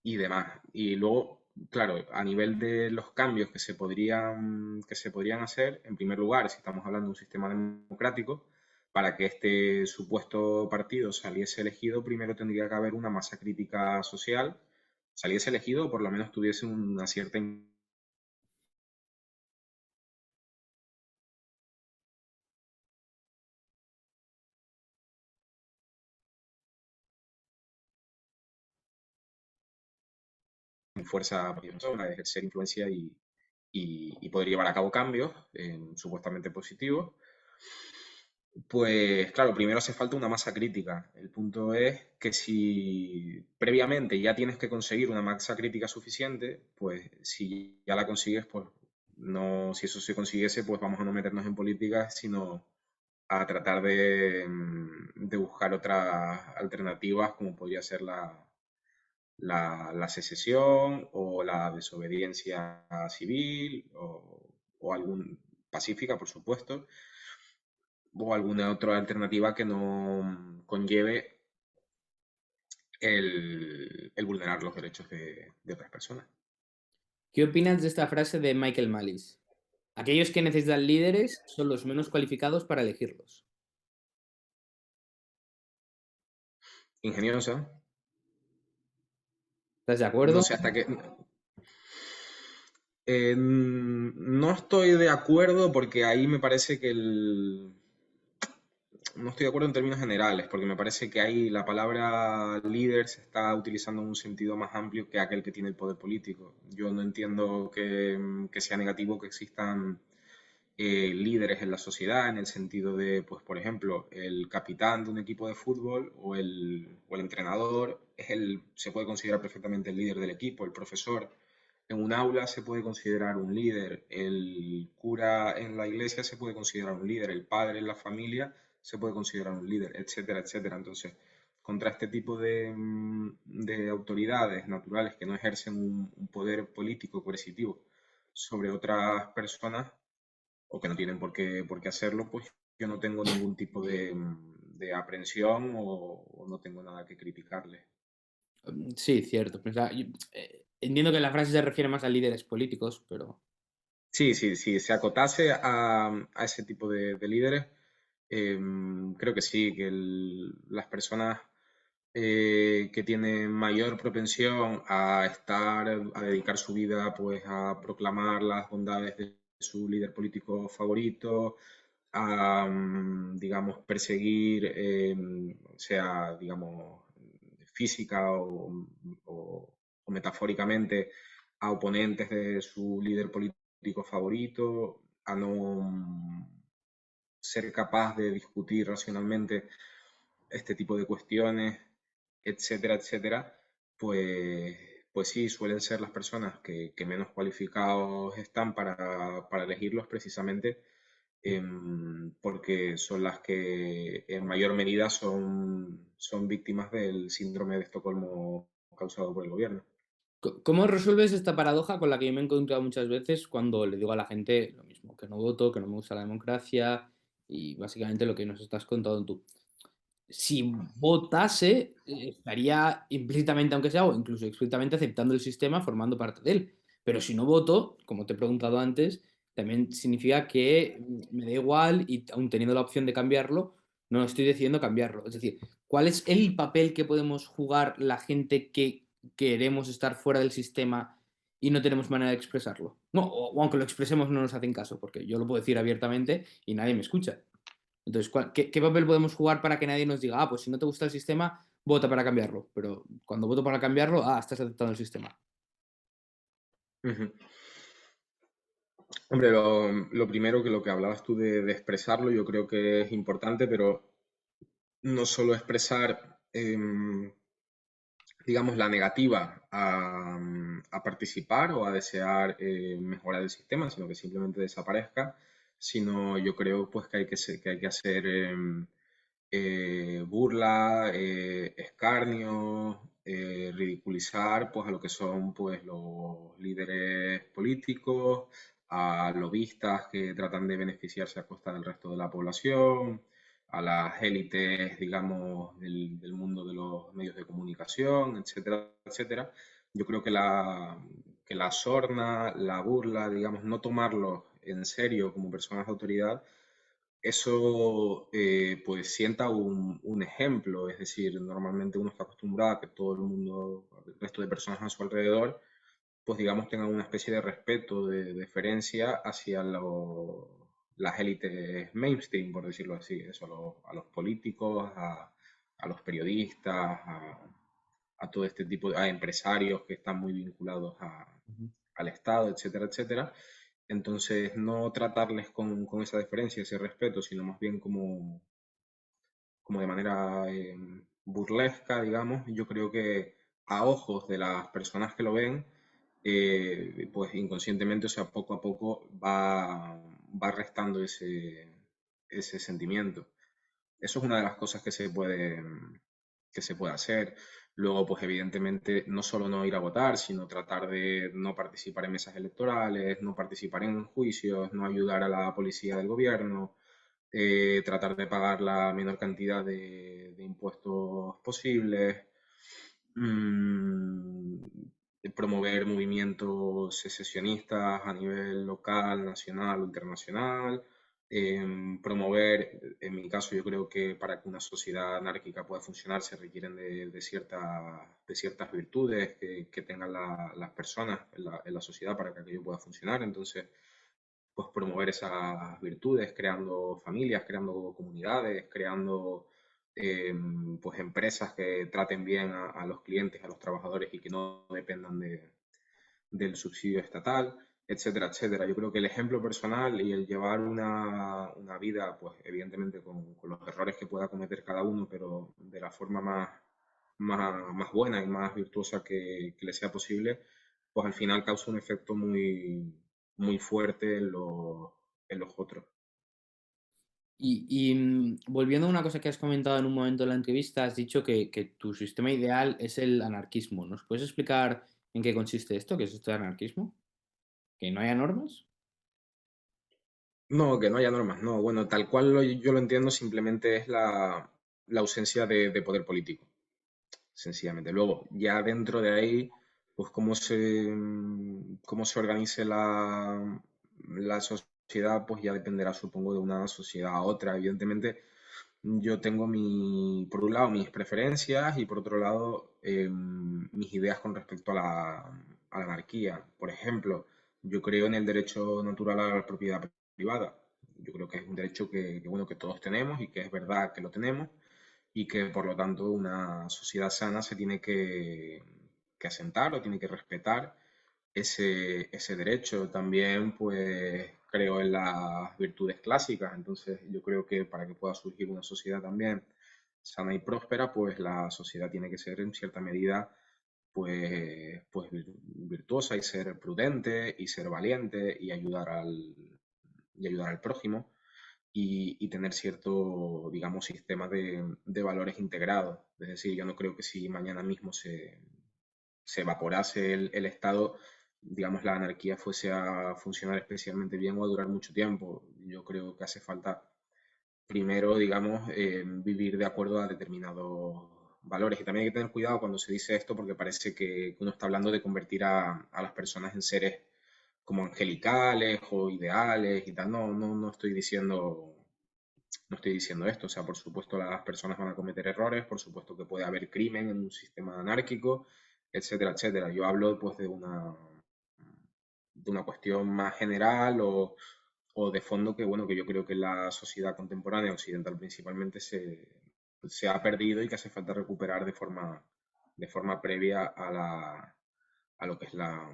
y demás. Y luego, claro, a nivel de los cambios que se podrían hacer, en primer lugar, si estamos hablando de un sistema democrático, para que este supuesto partido saliese elegido, primero tendría que haber una masa crítica social, saliese elegido o por lo menos tuviese una cierta fuerza para ejercer influencia y poder llevar a cabo cambios supuestamente positivos. Pues claro, primero hace falta una masa crítica. El punto es que si previamente ya tienes que conseguir una masa crítica suficiente, pues si ya la consigues, pues no, si eso se consiguiese, pues vamos a no meternos en políticas, sino a tratar de buscar otras alternativas, como podría ser la secesión o la desobediencia civil o algún pacífica, por supuesto, o alguna otra alternativa que no conlleve el vulnerar los derechos de otras personas. ¿Qué opinas de esta frase de Michael Malice? Aquellos que necesitan líderes son los menos cualificados para elegirlos. Ingeniosa, ¿Estás de no acuerdo? sé hasta qué. No estoy de acuerdo porque ahí me parece que no estoy de acuerdo en términos generales, porque me parece que ahí la palabra líder se está utilizando en un sentido más amplio que aquel que tiene el poder político. Yo no entiendo que sea negativo que existan líderes en la sociedad, en el sentido de, pues, por ejemplo, el capitán de un equipo de fútbol o el entrenador se puede considerar perfectamente el líder del equipo, el profesor en un aula se puede considerar un líder, el cura en la iglesia se puede considerar un líder, el padre en la familia se puede considerar un líder, etcétera, etcétera. Entonces, contra este tipo de autoridades naturales que no ejercen un poder político coercitivo, sobre otras personas o que no tienen por qué hacerlo, pues yo no tengo ningún tipo de aprensión o no tengo nada que criticarles. Sí, cierto. Entiendo que la frase se refiere más a líderes políticos, pero Sí, sí, sí, se acotase a ese tipo de líderes, creo que sí, que las personas que tienen mayor propensión a a dedicar su vida pues a proclamar las bondades de su líder político favorito, a, digamos, perseguir, sea, digamos, física o metafóricamente, a oponentes de su líder político favorito, a no ser capaz de discutir racionalmente este tipo de cuestiones, etcétera, etcétera, pues, pues sí, suelen ser las personas que menos cualificados están para elegirlos precisamente porque son las que en mayor medida son víctimas del síndrome de Estocolmo causado por el gobierno. ¿cómo resuelves esta paradoja con la que yo me he encontrado muchas veces cuando le digo a la gente lo mismo, que no voto, que no me gusta la democracia y básicamente lo que nos estás contando tú? Si votase, estaría implícitamente, aunque sea, o incluso explícitamente aceptando el sistema, formando parte de él. Pero si no voto, como te he preguntado antes, también significa que me da igual y aun teniendo la opción de cambiarlo, no estoy decidiendo cambiarlo. Es decir, ¿cuál es el papel que podemos jugar la gente que queremos estar fuera del sistema y no tenemos manera de expresarlo? No, o aunque lo expresemos no nos hacen caso, porque yo lo puedo decir abiertamente y nadie me escucha. Entonces, ¿qué papel podemos jugar para que nadie nos diga, pues si no te gusta el sistema, vota para cambiarlo? Pero cuando voto para cambiarlo, estás aceptando el sistema. Ujú. Hombre, lo primero que lo que hablabas tú de expresarlo, yo creo que es importante, pero no solo expresar, digamos, la negativa a participar o a desear mejorar el sistema, sino que simplemente desaparezca, sino yo creo pues que que hay que hacer burla, escarnio, ridiculizar pues a lo que son pues los líderes políticos, a lobistas que tratan de beneficiarse a costa del resto de la población, a las élites, digamos, del mundo de los medios de comunicación, etcétera, etcétera. Yo creo que la sorna, la burla, digamos, no tomarlos en serio como personas de autoridad, eso pues sienta un ejemplo, es decir, normalmente uno está acostumbrado a que todo el mundo, el resto de personas a su alrededor, pues digamos tengan una especie de respeto, de deferencia hacia las élites mainstream, por decirlo así, eso, a los políticos, a los periodistas, a todo este tipo a empresarios que están muy vinculados Ujú. al Estado, etcétera, etcétera. Entonces, no tratarles con esa deferencia, ese respeto, sino más bien como de manera burlesca, digamos. Yo creo que a ojos de las personas que lo ven, pues inconscientemente, o sea, poco a poco va restando ese sentimiento. Eso es una de las cosas que se puede hacer. Luego, pues evidentemente, no solo no ir a votar, sino tratar de no participar en mesas electorales, no participar en juicios, no ayudar a la policía del gobierno, tratar de pagar la menor cantidad de impuestos posibles, mm, promover movimientos secesionistas a nivel local, nacional o internacional, promover, en mi caso yo creo que para que una sociedad anárquica pueda funcionar se requieren de ciertas virtudes que tengan las personas en la sociedad para que aquello pueda funcionar. Entonces, pues promover esas virtudes, creando familias, creando comunidades, creando pues empresas que traten bien a los clientes, a los trabajadores y que no dependan del subsidio estatal, etcétera, etcétera. Yo creo que el ejemplo personal y el llevar una vida, pues evidentemente con los errores que pueda cometer cada uno, pero de la forma más buena y más virtuosa que le sea posible, pues al final causa un efecto muy fuerte en los otros. Volviendo a una cosa que has comentado en un momento de la entrevista, has dicho que tu sistema ideal es el anarquismo. ¿Nos puedes explicar en qué consiste esto? ¿Qué es esto de anarquismo? ¿Que no haya normas? No, que no haya normas, no. Bueno, tal cual yo lo entiendo, simplemente es la ausencia de poder político, sencillamente. Luego, ya dentro de ahí, pues cómo se organice la sociedad, pues ya dependerá, supongo, de una sociedad a otra. Evidentemente, yo tengo por un lado, mis preferencias y por otro lado, mis ideas con respecto a la anarquía. Por ejemplo, yo creo en el derecho natural a la propiedad privada. Yo creo que es un derecho bueno, que todos tenemos y que es verdad que lo tenemos y que por lo tanto una sociedad sana se tiene que asentar o tiene que respetar ese derecho. También pues creo en las virtudes clásicas, entonces yo creo que para que pueda surgir una sociedad también sana y próspera, pues la sociedad tiene que ser en cierta medida virtuosa y ser prudente y ser valiente y ayudar al prójimo y tener cierto, digamos, sistema de valores integrados. Es decir, yo no creo que si mañana mismo se evaporase el Estado, digamos, la anarquía fuese a funcionar especialmente bien o a durar mucho tiempo. Yo creo que hace falta primero, digamos, vivir de acuerdo a determinados valores. Y también hay que tener cuidado cuando se dice esto porque parece que uno está hablando de convertir a las personas en seres como angelicales o ideales y tal. No estoy diciendo esto. O sea, por supuesto las personas van a cometer errores, por supuesto que puede haber crimen en un sistema anárquico, etcétera, etcétera. Yo hablo pues de una cuestión más general o de fondo que, bueno, que yo creo que la sociedad contemporánea occidental principalmente se ha perdido y que hace falta recuperar de forma previa a lo que es la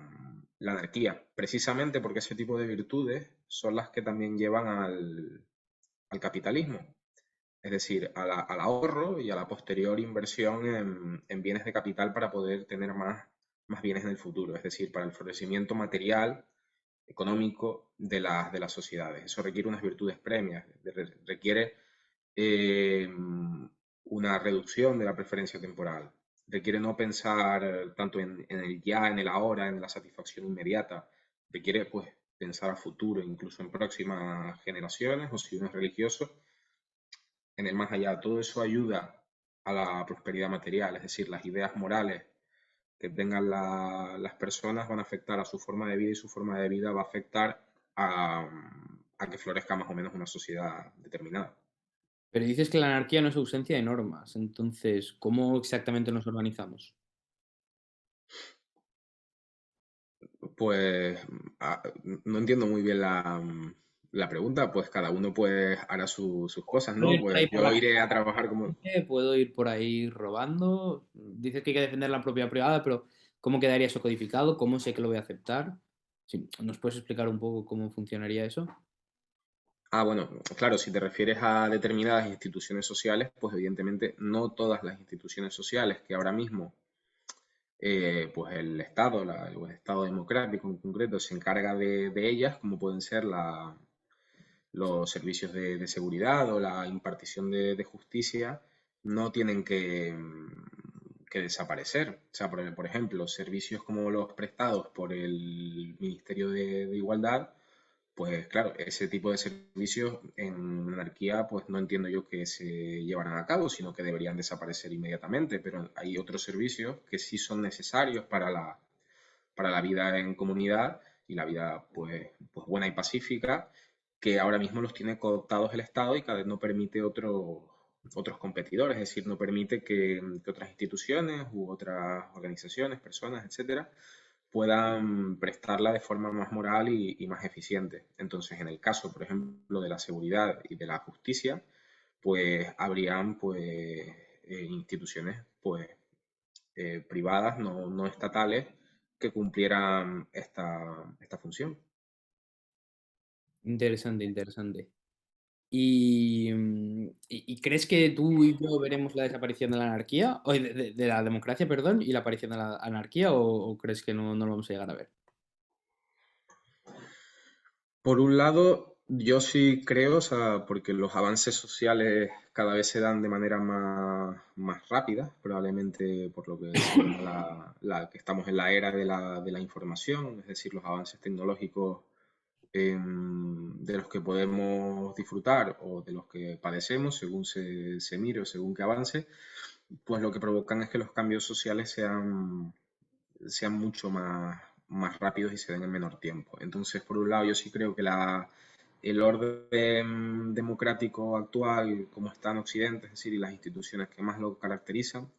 anarquía. Precisamente porque ese tipo de virtudes son las que también llevan al capitalismo, es decir, al ahorro y a la posterior inversión en bienes de capital para poder tener más bienes en el futuro, es decir, para el florecimiento material, económico de las sociedades. Eso requiere unas virtudes premias, requiere una reducción de la preferencia temporal, requiere no pensar tanto en el ya, en el ahora, en la satisfacción inmediata, requiere pues pensar a futuro, incluso en próximas generaciones, o si uno es religioso, en el más allá. Todo eso ayuda a la prosperidad material, es decir, las ideas morales que tengan las personas van a afectar a su forma de vida y su forma de vida va a afectar a que florezca más o menos una sociedad determinada. Pero dices que la anarquía no es ausencia de normas, entonces, ¿cómo exactamente nos organizamos? Pues no entiendo muy bien la pregunta, pues cada uno pues hará sus cosas, ¿Puedo ¿no? ir por ahí Pues por yo la iré a trabajar como... calle? ¿Puedo ir por ahí robando? Dices que hay que defender la propiedad privada, pero ¿cómo quedaría eso codificado? ¿Cómo sé que lo voy a aceptar? Sí, ¿nos puedes explicar un poco cómo funcionaría eso? Ah, bueno, claro, si te refieres a determinadas instituciones sociales, pues evidentemente no todas las instituciones sociales que ahora mismo pues el Estado, el Estado democrático en concreto, se encarga de ellas, como pueden ser los servicios de seguridad o la impartición de justicia, no tienen que desaparecer. O sea, por ejemplo, servicios como los prestados por el Ministerio de Igualdad, pues claro, ese tipo de servicios en anarquía, pues no entiendo yo que se llevaran a cabo, sino que deberían desaparecer inmediatamente, pero hay otros servicios que sí son necesarios para la vida en comunidad y la vida pues buena y pacífica, que ahora mismo los tiene cooptados el Estado y cada vez no permite otros competidores, es decir, no permite que otras instituciones u otras organizaciones, personas, etcétera, puedan prestarla de forma más moral y más eficiente. Entonces, en el caso, por ejemplo, de la seguridad y de la justicia, pues habrían instituciones privadas, no estatales, que cumplieran esta función. Interesante, interesante. ¿Y crees que tú y yo veremos la desaparición de la anarquía, o de la democracia, perdón, y la aparición de la anarquía, o crees que no lo vamos a llegar a ver? Por un lado, Yo sí creo, o sea, porque los avances sociales cada vez se dan de manera más rápida, probablemente por lo que se llama que estamos en la era de la información, es decir, los avances tecnológicos de los que podemos disfrutar o de los que padecemos, según se mire o según que avance, pues lo que provocan es que los cambios sociales sean mucho más rápidos y se den en menor tiempo. Entonces, por un lado, yo sí creo que el orden democrático actual, como está en Occidente, es decir, y las instituciones que más lo caracterizan,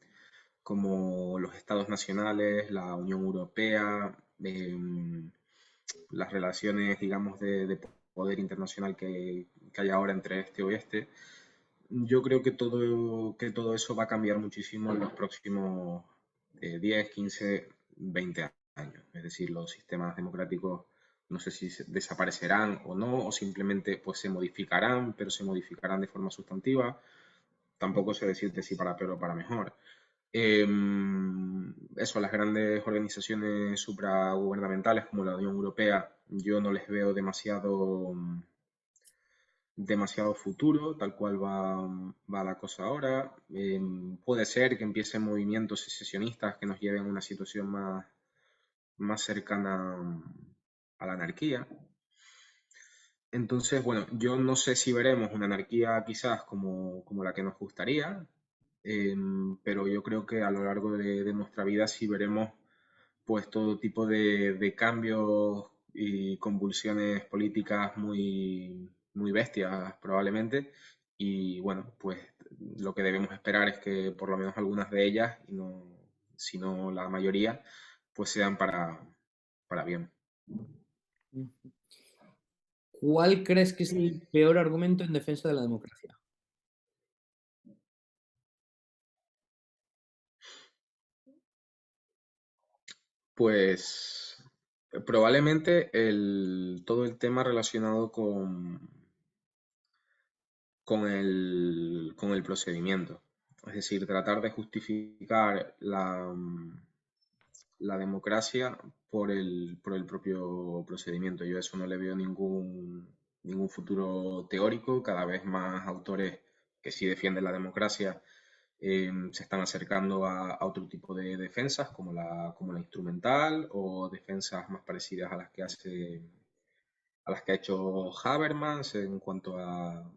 como los estados nacionales, la Unión Europea, las relaciones, digamos, de poder internacional que hay ahora entre este y oeste, yo creo que todo eso va a cambiar muchísimo en los próximos 10, 15, 20 años. Es decir, los sistemas democráticos no sé si desaparecerán o no, o simplemente pues se modificarán, pero se modificarán de forma sustantiva. Tampoco sé decirte si para peor o para mejor. Eso, las grandes organizaciones supragubernamentales como la Unión Europea, yo no les veo demasiado futuro, tal cual va la cosa ahora. Puede ser que empiecen movimientos secesionistas que nos lleven a una situación más cercana a la anarquía. Entonces, bueno, yo no sé si veremos una anarquía quizás como la que nos gustaría, pero yo creo que a lo largo de nuestra vida sí veremos pues todo tipo de cambios y convulsiones políticas muy bestias probablemente. Y bueno, pues lo que debemos esperar es que por lo menos algunas de ellas, y no, si no la mayoría, pues sean para bien. ¿Cuál crees que es el peor argumento en defensa de la democracia? Pues probablemente todo el tema relacionado con el procedimiento. Es decir, tratar de justificar la democracia por el propio procedimiento. Yo a eso no le veo ningún futuro teórico. Cada vez más autores que sí defienden la democracia se están acercando a otro tipo de defensas, como la instrumental o defensas más parecidas a las que ha hecho Habermas en cuanto a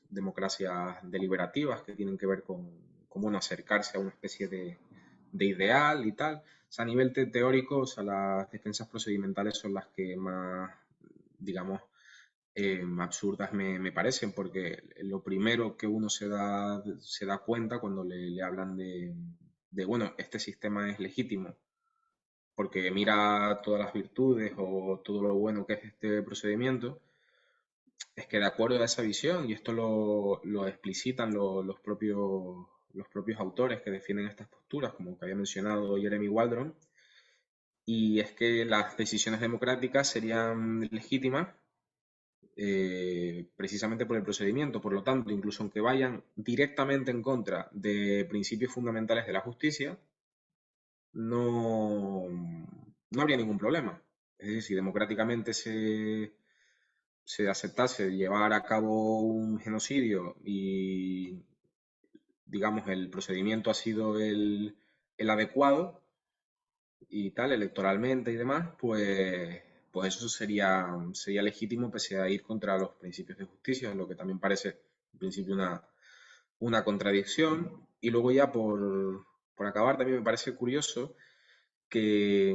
democracias deliberativas que tienen que ver con bueno, acercarse a una especie de ideal y tal. O sea, a nivel teórico, o sea, las defensas procedimentales son las que más, digamos, absurdas me parecen, porque lo primero que uno se da cuenta cuando le hablan bueno, este sistema es legítimo, porque mira todas las virtudes o todo lo bueno que es este procedimiento, es que de acuerdo a esa visión, y esto lo explicitan los propios autores que defienden estas posturas, como que había mencionado Jeremy Waldron, y es que las decisiones democráticas serían legítimas precisamente por el procedimiento. Por lo tanto, incluso aunque vayan directamente en contra de principios fundamentales de la justicia, no habría ningún problema. Es decir, si democráticamente se aceptase llevar a cabo un genocidio y, digamos, el procedimiento ha sido el adecuado y tal, electoralmente y demás, pues eso sería legítimo pese a ir contra los principios de justicia, lo que también parece en principio una contradicción. Y luego ya por acabar, también me parece curioso que,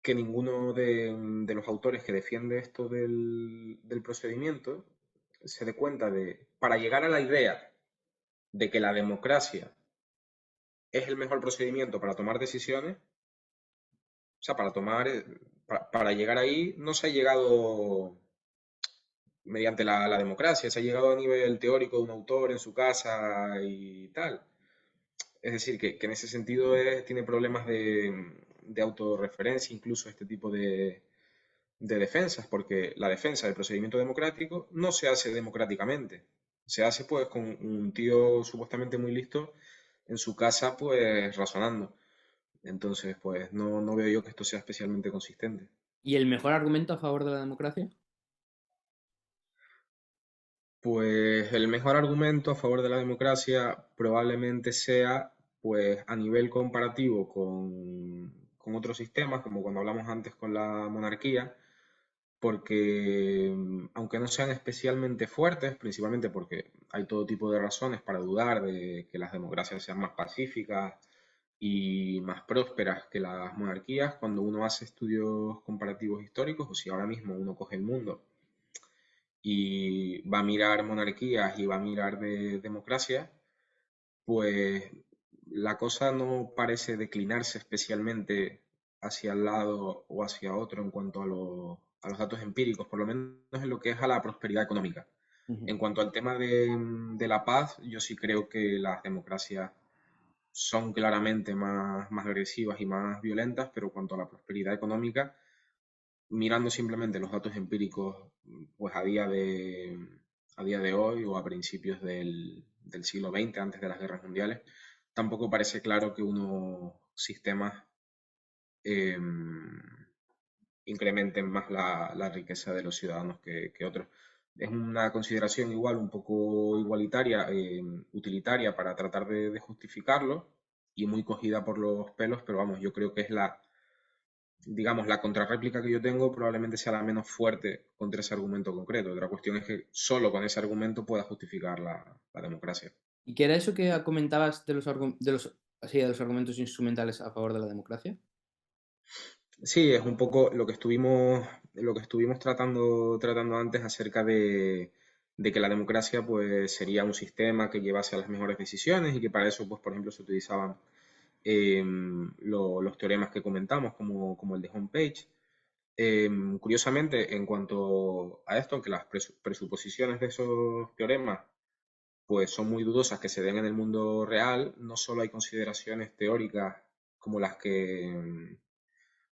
que ninguno de los autores que defiende esto del procedimiento se dé cuenta para llegar a la idea de que la democracia es el mejor procedimiento para tomar decisiones, o sea, para llegar ahí no se ha llegado mediante la democracia, se ha llegado a nivel teórico de un autor en su casa y tal. Es decir, que en ese sentido tiene problemas de autorreferencia, incluso este tipo de defensas, porque la defensa del procedimiento democrático no se hace democráticamente. Se hace pues con un tío supuestamente muy listo en su casa pues razonando. Entonces pues no veo yo que esto sea especialmente consistente. ¿Y el mejor argumento a favor de la democracia? Pues el mejor argumento a favor de la democracia probablemente sea, pues a nivel comparativo con otros sistemas, como cuando hablamos antes con la monarquía, porque aunque no sean especialmente fuertes, principalmente porque hay todo tipo de razones para dudar de que las democracias sean más pacíficas y más prósperas que las monarquías, cuando uno hace estudios comparativos históricos, o si ahora mismo uno coge el mundo y va a mirar monarquías y va a mirar de democracia, pues la cosa no parece declinarse especialmente hacia el lado o hacia otro en cuanto a los datos empíricos, por lo menos en lo que es a la prosperidad económica. Ujú. En cuanto al tema de la paz, yo sí creo que las democracias son claramente más agresivas y más violentas, pero cuanto a la prosperidad económica, mirando simplemente los datos empíricos, pues a día de hoy o a principios del siglo XX, antes de las guerras mundiales, tampoco parece claro que unos sistemas eh, incrementen más la riqueza de los ciudadanos que otros. Es una consideración igual, un poco igualitaria, utilitaria para tratar de justificarlo y muy cogida por los pelos, pero vamos, yo creo que es digamos, la contrarréplica que yo tengo probablemente sea la menos fuerte contra ese argumento concreto. Otra cuestión es que solo con ese argumento pueda justificar la democracia. ¿Y qué era eso que comentabas de de los argumentos instrumentales a favor de la democracia? Sí, es un poco lo que estuvimos tratando antes acerca de que la democracia pues sería un sistema que llevase a las mejores decisiones y que para eso, pues, por ejemplo, se utilizaban los teoremas que comentamos, como el de Homepage. Curiosamente, en cuanto a esto, que las presuposiciones de esos teoremas pues son muy dudosas que se den en el mundo real, no solo hay consideraciones teóricas como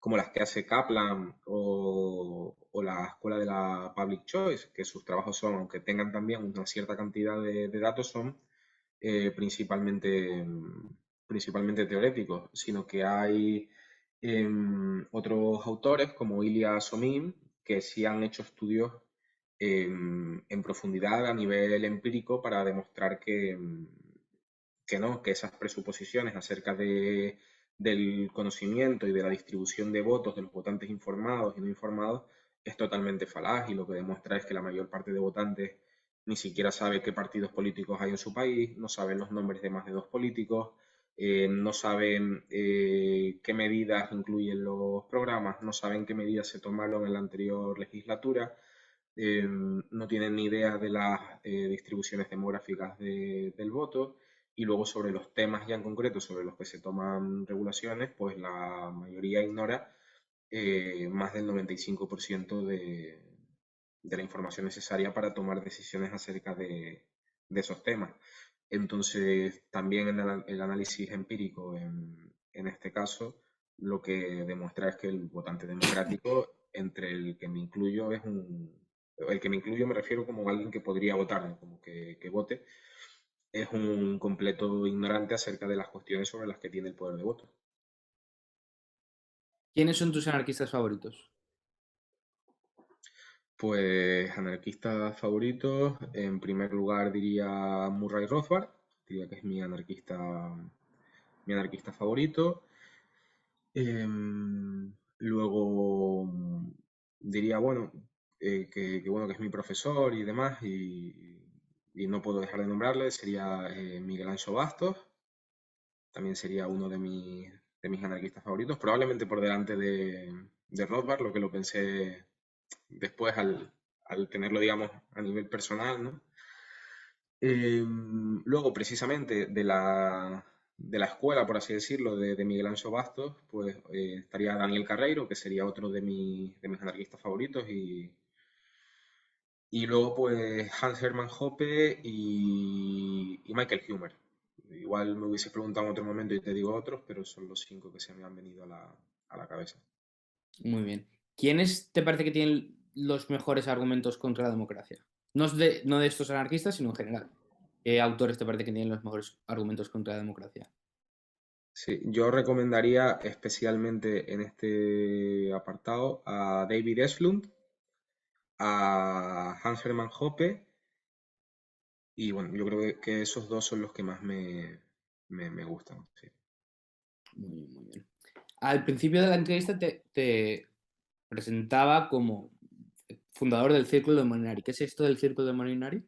como las que hace Kaplan o la escuela de la Public Choice, que sus trabajos son, aunque tengan también una cierta cantidad de datos, son principalmente teóricos, sino que hay otros autores como Ilya Somin que sí han hecho estudios en profundidad a nivel empírico para demostrar que no, que esas presuposiciones acerca del conocimiento y de la distribución de votos de los votantes informados y no informados es totalmente falaz y lo que demuestra es que la mayor parte de votantes ni siquiera sabe qué partidos políticos hay en su país, no saben los nombres de más de dos políticos, no saben qué medidas incluyen los programas, no saben qué medidas se tomaron en la anterior legislatura, no tienen ni idea de las distribuciones demográficas del voto y luego sobre los temas ya en concreto sobre los que se toman regulaciones, pues la mayoría ignora más del 95% de la información necesaria para tomar decisiones acerca de esos temas. Entonces, también en el análisis empírico, en este caso, lo que demuestra es que el votante democrático, entre el que me incluyo, el que me incluyo me refiero como alguien que podría votar, ¿no? Como que vote, es un completo ignorante acerca de las cuestiones sobre las que tiene el poder de voto. ¿Quiénes son tus anarquistas favoritos? Pues anarquistas favoritos, en primer lugar diría Murray Rothbard, diría que es mi anarquista favorito. Luego diría, bueno, bueno, que es mi profesor y demás, y no puedo dejar de nombrarle, sería Miguel Anso Bastos, también sería uno de mis anarquistas favoritos, probablemente por delante de Rothbard, lo que lo pensé después al tenerlo, digamos, a nivel personal, ¿no? Luego, precisamente, de la escuela, por así decirlo, de Miguel Anso Bastos, pues estaría Daniel Carreiro, que sería otro de mis anarquistas favoritos, y luego, pues, Hans Hermann Hoppe y Michael Humer. Igual me hubiese preguntado en otro momento y te digo otros, pero son los cinco que se me han venido a la cabeza. Muy bien. ¿Quiénes te parece que tienen los mejores argumentos contra la democracia? No de estos anarquistas, sino en general. ¿Qué autores te parece que tienen los mejores argumentos contra la democracia? Sí, yo recomendaría especialmente en este apartado a David Eslund, a Hans Hermann Hoppe Y bueno, yo creo que esos dos son los que más me gustan. Sí. Muy bien, muy bien. Al principio de la entrevista te presentaba como fundador del Círculo de Molinari. ¿Qué es esto del Círculo de Molinari?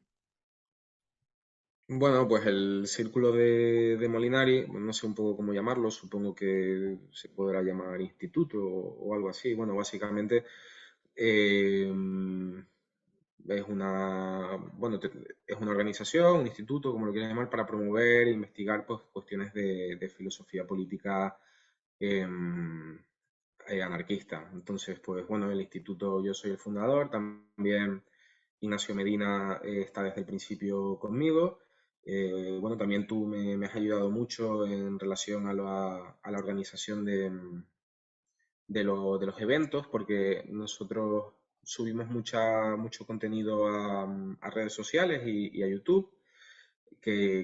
Bueno, pues el círculo de Molinari, bueno, no sé un poco cómo llamarlo, supongo que se podrá llamar instituto o algo así. Bueno, básicamente eh, es bueno, es una organización, un instituto, como lo quieras llamar, para promover e investigar pues, cuestiones de filosofía política em, anarquista. Entonces, pues bueno, el instituto yo soy el fundador, también Ignacio Medina está desde el principio conmigo. Bueno, también tú me has ayudado mucho en relación a la organización de los eventos, porque nosotros subimos mucho contenido a redes sociales y a YouTube,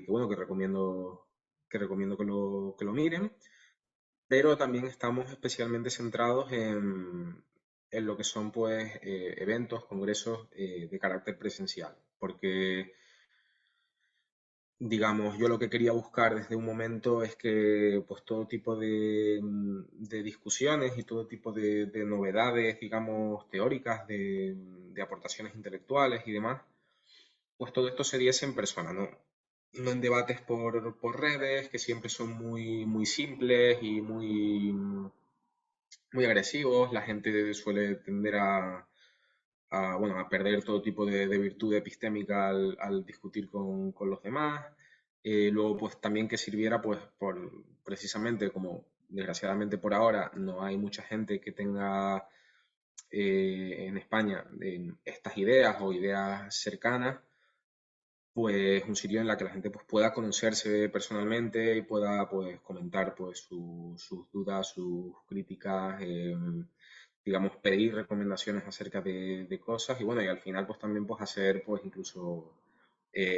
bueno, que recomiendo que lo miren, pero también estamos especialmente centrados en lo que son pues eventos, congresos de carácter presencial, porque digamos, yo lo que quería buscar desde un momento es que pues todo tipo de discusiones y todo tipo de novedades, digamos, teóricas, de aportaciones intelectuales y demás, pues todo esto se diese en persona, ¿no? No en debates por redes, que siempre son muy simples y muy agresivos. La gente suele tender bueno, a perder todo tipo de virtud epistémica al discutir con los demás. Luego, pues también que sirviera, pues, precisamente como desgraciadamente por ahora no hay mucha gente que tenga en España estas ideas o ideas cercanas, pues un sitio en la que la gente pues, pueda conocerse personalmente y pueda pues, comentar pues, sus dudas, sus críticas, digamos, pedir recomendaciones acerca de cosas y bueno, y al final pues también pues hacer pues incluso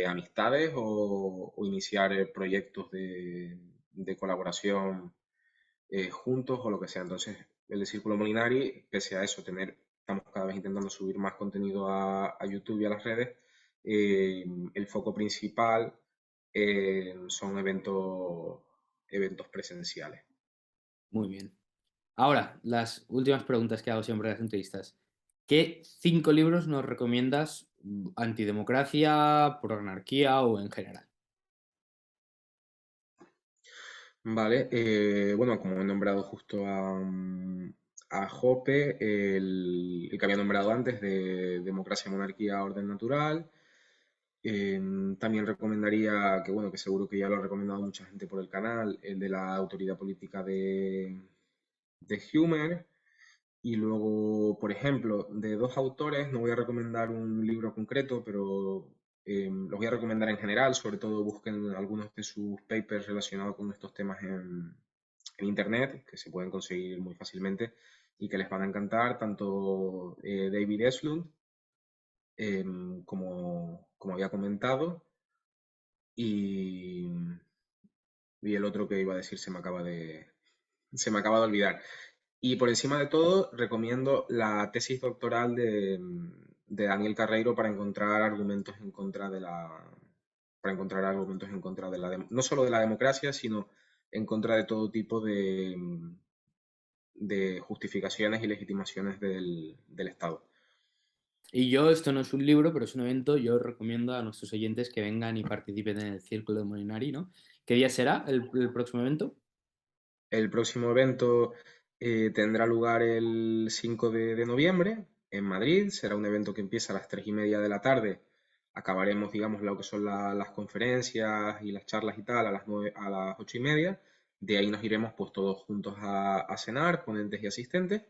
amistades o iniciar proyectos de colaboración juntos o lo que sea. Entonces, el de Círculo Molinari, pese a eso, estamos cada vez intentando subir más contenido a YouTube y a las redes. El foco principal son eventos presenciales. Muy bien. Ahora, las últimas preguntas que hago siempre en las entrevistas. ¿Qué 5 libros nos recomiendas antidemocracia, pro anarquía o en general? Vale, bueno, como he nombrado justo a Hoppe, el que había nombrado antes de Democracia, Monarquía, Orden Natural. También recomendaría, que bueno, que seguro que ya lo ha recomendado mucha gente por el canal, el de la autoridad política de Humer. Y luego, por ejemplo, de dos autores, no voy a recomendar un libro concreto, pero los voy a recomendar en general. Sobre todo busquen algunos de sus papers relacionados con estos temas en Internet, que se pueden conseguir muy fácilmente y que les van a encantar, tanto David Eslund, como había comentado, y, y el otro que iba a decir se me acaba de olvidar. Y por encima de todo, recomiendo la tesis doctoral de Daniel Carreiro para encontrar argumentos en contra para encontrar argumentos en contra de no solo de la democracia, sino en contra de todo tipo de justificaciones y legitimaciones del Estado. Y yo, esto no es un libro, pero es un evento. Yo recomiendo a nuestros oyentes que vengan y participen en el Círculo de Molinari, ¿no? ¿Qué día será el próximo evento? El próximo evento tendrá lugar el 5 de noviembre en Madrid. Será un evento que empieza a las 3:30 de la tarde. Acabaremos, digamos, lo que son las conferencias y las charlas y tal a las 8:30. De ahí nos iremos pues todos juntos a cenar, ponentes y asistentes.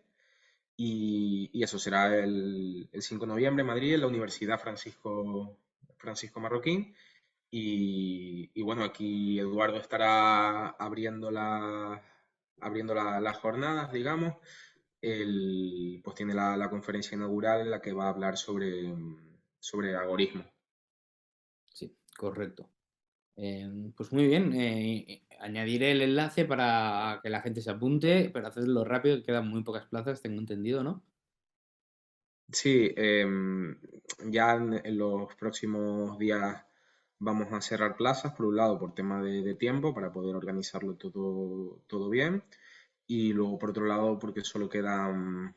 Y eso será el 5 de noviembre en Madrid, en la Universidad Francisco Marroquín. Y bueno, aquí Eduardo estará las jornadas, digamos. Pues tiene la conferencia inaugural en la que va a hablar sobre algoritmos. Sí, correcto. Pues muy bien. Añadiré el enlace para que la gente se apunte, pero hacedlo rápido, que quedan muy pocas plazas, tengo entendido, ¿no? Sí, ya en los próximos días vamos a cerrar plazas, por un lado, por tema de tiempo, para poder organizarlo todo bien. Y luego, por otro lado, porque solo quedan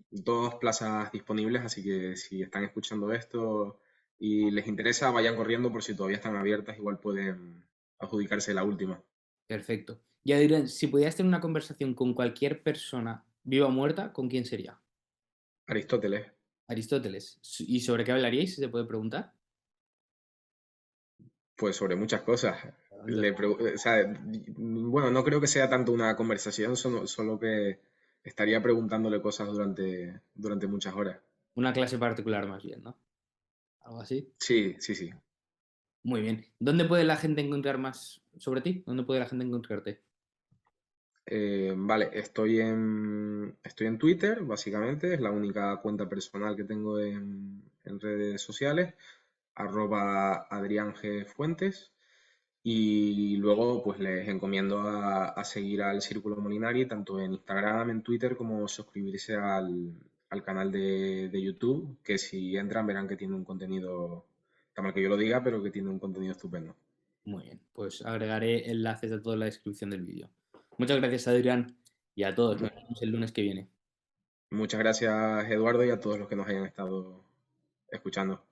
dos plazas disponibles, así que si están escuchando esto y les interesa, vayan corriendo por si todavía están abiertas, igual pueden adjudicarse la última. Perfecto. Y Adrián, si pudieras tener una conversación con cualquier persona, viva o muerta, ¿con quién sería? Aristóteles, Aristóteles. ¿Y sobre qué hablaríais, si se puede preguntar? pues sobre muchas cosas. Entonces, O sea, bueno, no creo que sea tanto una conversación, solo que estaría preguntándole cosas durante muchas horas. una clase particular más bien, ¿no? Algo así. Sí, sí, sí. Muy bien. ¿Dónde puede la gente encontrar más sobre ti? ¿Dónde puede la gente encontrarte? Vale, estoy en Twitter, básicamente, es la única cuenta personal que tengo en redes sociales, @AdriánGFuentes. Y luego, pues les encomiendo a seguir al Círculo Molinari, tanto en Instagram, en Twitter, como suscribirse al canal de YouTube, que si entran verán que tiene un contenido, está mal que yo lo diga, pero que tiene un contenido estupendo. Muy bien. Pues agregaré enlaces a toda la descripción del vídeo. Muchas gracias, Adrián, y a todos. Mu- Nos vemos el lunes que viene. Muchas gracias, Eduardo, y a todos los que nos hayan estado escuchando.